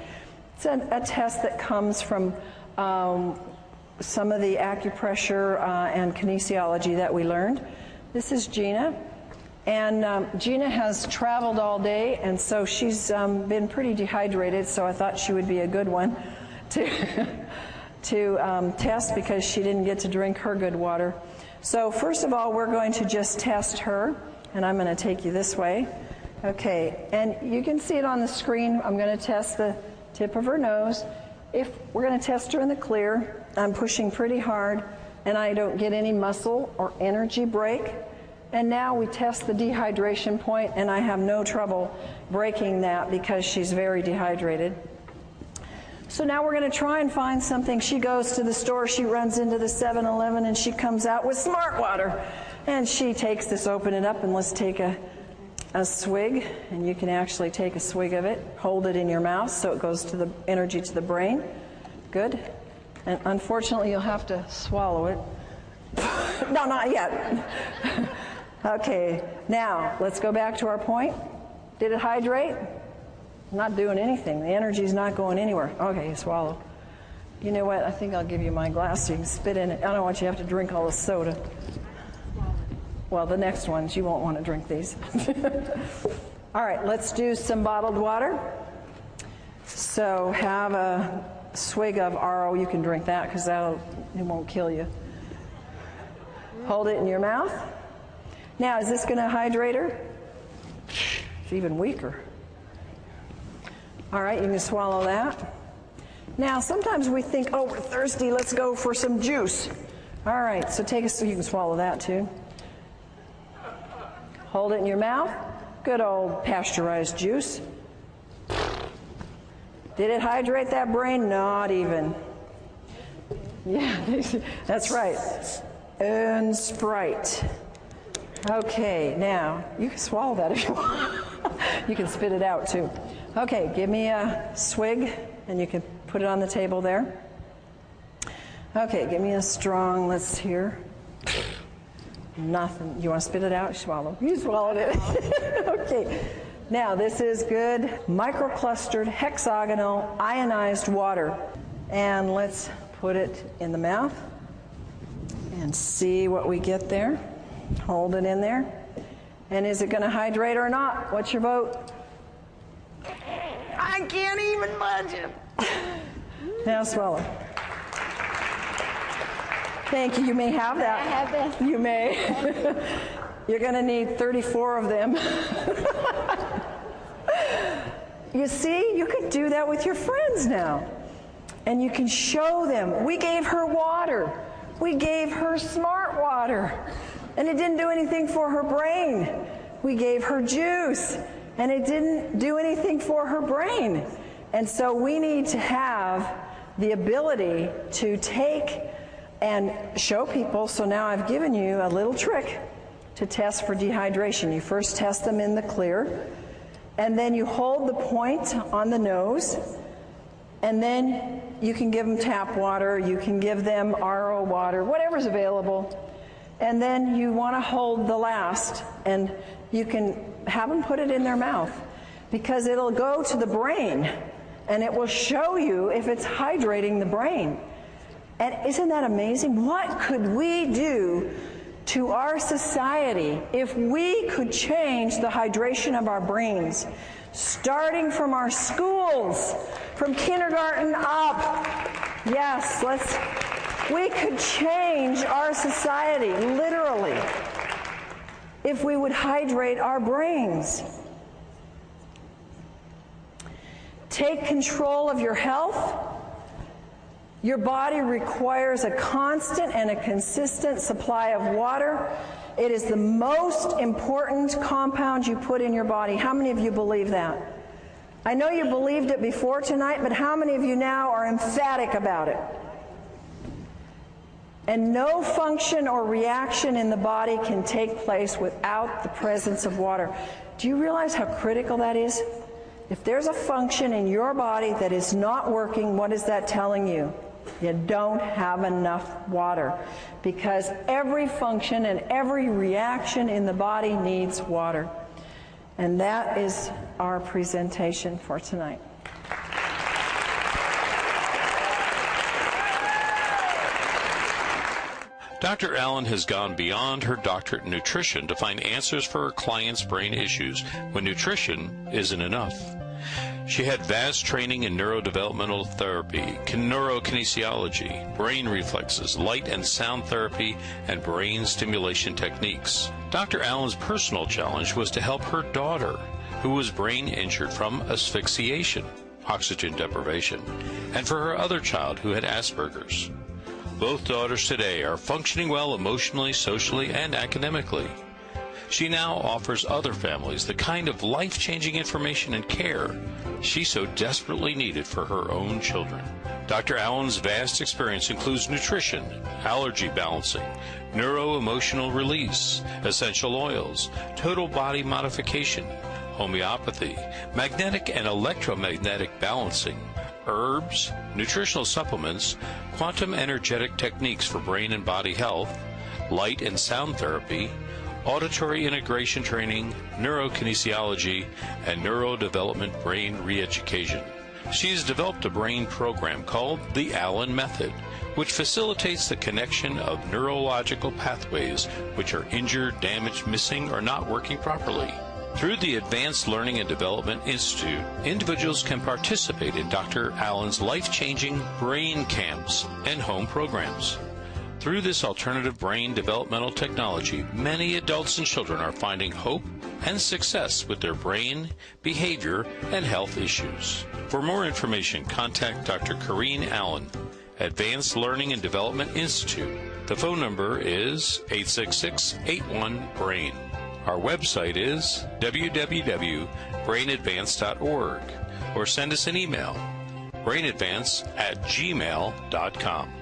It's a test that comes from some of the acupressure and kinesiology that we learned. This is Gina, and Gina has traveled all day, and so she's been pretty dehydrated, so I thought she would be a good one to test because she didn't get to drink her good water. So first of all, we're going to just test her. And I'm going to take you this way. Okay, and you can see it on the screen. I'm going to test the tip of her nose. If we're going to test her in the clear, I'm pushing pretty hard, and I don't get any muscle or energy break. And now we test the dehydration point, and I have no trouble breaking that because she's very dehydrated. So now we're going to try and find something. She goes to the store, she runs into the 7-Eleven, and she comes out with Smart Water. And she takes this, open it up, and let's take a swig. And you can actually take a swig of it, hold it in your mouth so it goes to the energy to the brain. Good. And unfortunately, you'll have to swallow it. No, not yet. Okay, now let's go back to our point. Did it hydrate? Not doing anything. The energy's not going anywhere. Okay, you swallow. You know what? I think I'll give you my glass so you can spit in it. I don't want you to have to drink all the soda. Well, the next ones, you won't want to drink these. All right, let's do some bottled water. So have a swig of RO. You can drink that because it won't kill you. Hold it in your mouth. Now, is this going to hydrate her? It's even weaker. All right, you can swallow that. Now, sometimes we think, oh, we're thirsty, let's go for some juice. All right, so you can swallow that too. Hold it in your mouth. Good old pasteurized juice. Did it hydrate that brain? Not even. Yeah, that's right. And Sprite. Okay, now, you can swallow that if you want. You can spit it out too. Okay, give me a swig, and you can put it on the table there. Okay, give me a strong, let's hear. Nothing. You want to spit it out? Swallow. You swallowed it. Okay. Now, this is good microclustered hexagonal ionized water. And let's put it in the mouth and see what we get there. Hold it in there. And is it going to hydrate or not? What's your vote? I can't even budge it. Now swallow. Thank you. You may have that. I have that. You may. You're going to need 34 of them. You see, you could do that with your friends now. And you can show them. We gave her water. We gave her smart water. And it didn't do anything for her brain. We gave her juice. And it didn't do anything for her brain. And so we need to have the ability to take and show people. So now I've given you a little trick to test for dehydration. You first test them in the clear, and then you hold the point on the nose, and then you can give them tap water, you can give them RO water, whatever's available, and then you want to hold the last, and you can have them put it in their mouth, because it'll go to the brain, and it will show you if it's hydrating the brain. And isn't that amazing? What could we do to our society if we could change the hydration of our brains, starting from our schools, from kindergarten up? Yes, we could change our society, literally, if we would hydrate our brains. Take control of your health. Your body requires a constant and a consistent supply of water. It is the most important compound you put in your body. How many of you believe that? I know you believed it before tonight, but how many of you now are emphatic about it? And no function or reaction in the body can take place without the presence of water. Do you realize how critical that is? If there's a function in your body that is not working, what is that telling you? You don't have enough water, because every function and every reaction in the body needs water. And that is our presentation for tonight. Dr. Allen has gone beyond her doctorate in nutrition to find answers for her clients' brain issues when nutrition isn't enough. She had vast training in neurodevelopmental therapy, neurokinesiology, brain reflexes, light and sound therapy, and brain stimulation techniques. Dr. Allen's personal challenge was to help her daughter, who was brain injured from asphyxiation, oxygen deprivation, and for her other child who had Asperger's. Both daughters today are functioning well emotionally, socially, and academically. She now offers other families the kind of life-changing information and care she so desperately needed for her own children. Dr. Allen's vast experience includes nutrition, allergy balancing, neuro-emotional release, essential oils, total body modification, homeopathy, magnetic and electromagnetic balancing, herbs, nutritional supplements, quantum energetic techniques for brain and body health, light and sound therapy, auditory integration training, neurokinesiology, and neurodevelopment brain re-education. She's developed a brain program called the Allen Method, which facilitates the connection of neurological pathways which are injured, damaged, missing, or not working properly. Through the Advanced Learning and Development Institute, individuals can participate in Dr. Allen's life-changing brain camps and home programs. Through this alternative brain developmental technology, many adults and children are finding hope and success with their brain, behavior, and health issues. For more information, contact Dr. Corinne Allen, Advanced Learning and Development Institute. The phone number is 866-81-BRAIN. Our website is www.brainadvance.org, or send us an email, brainadvance@gmail.com.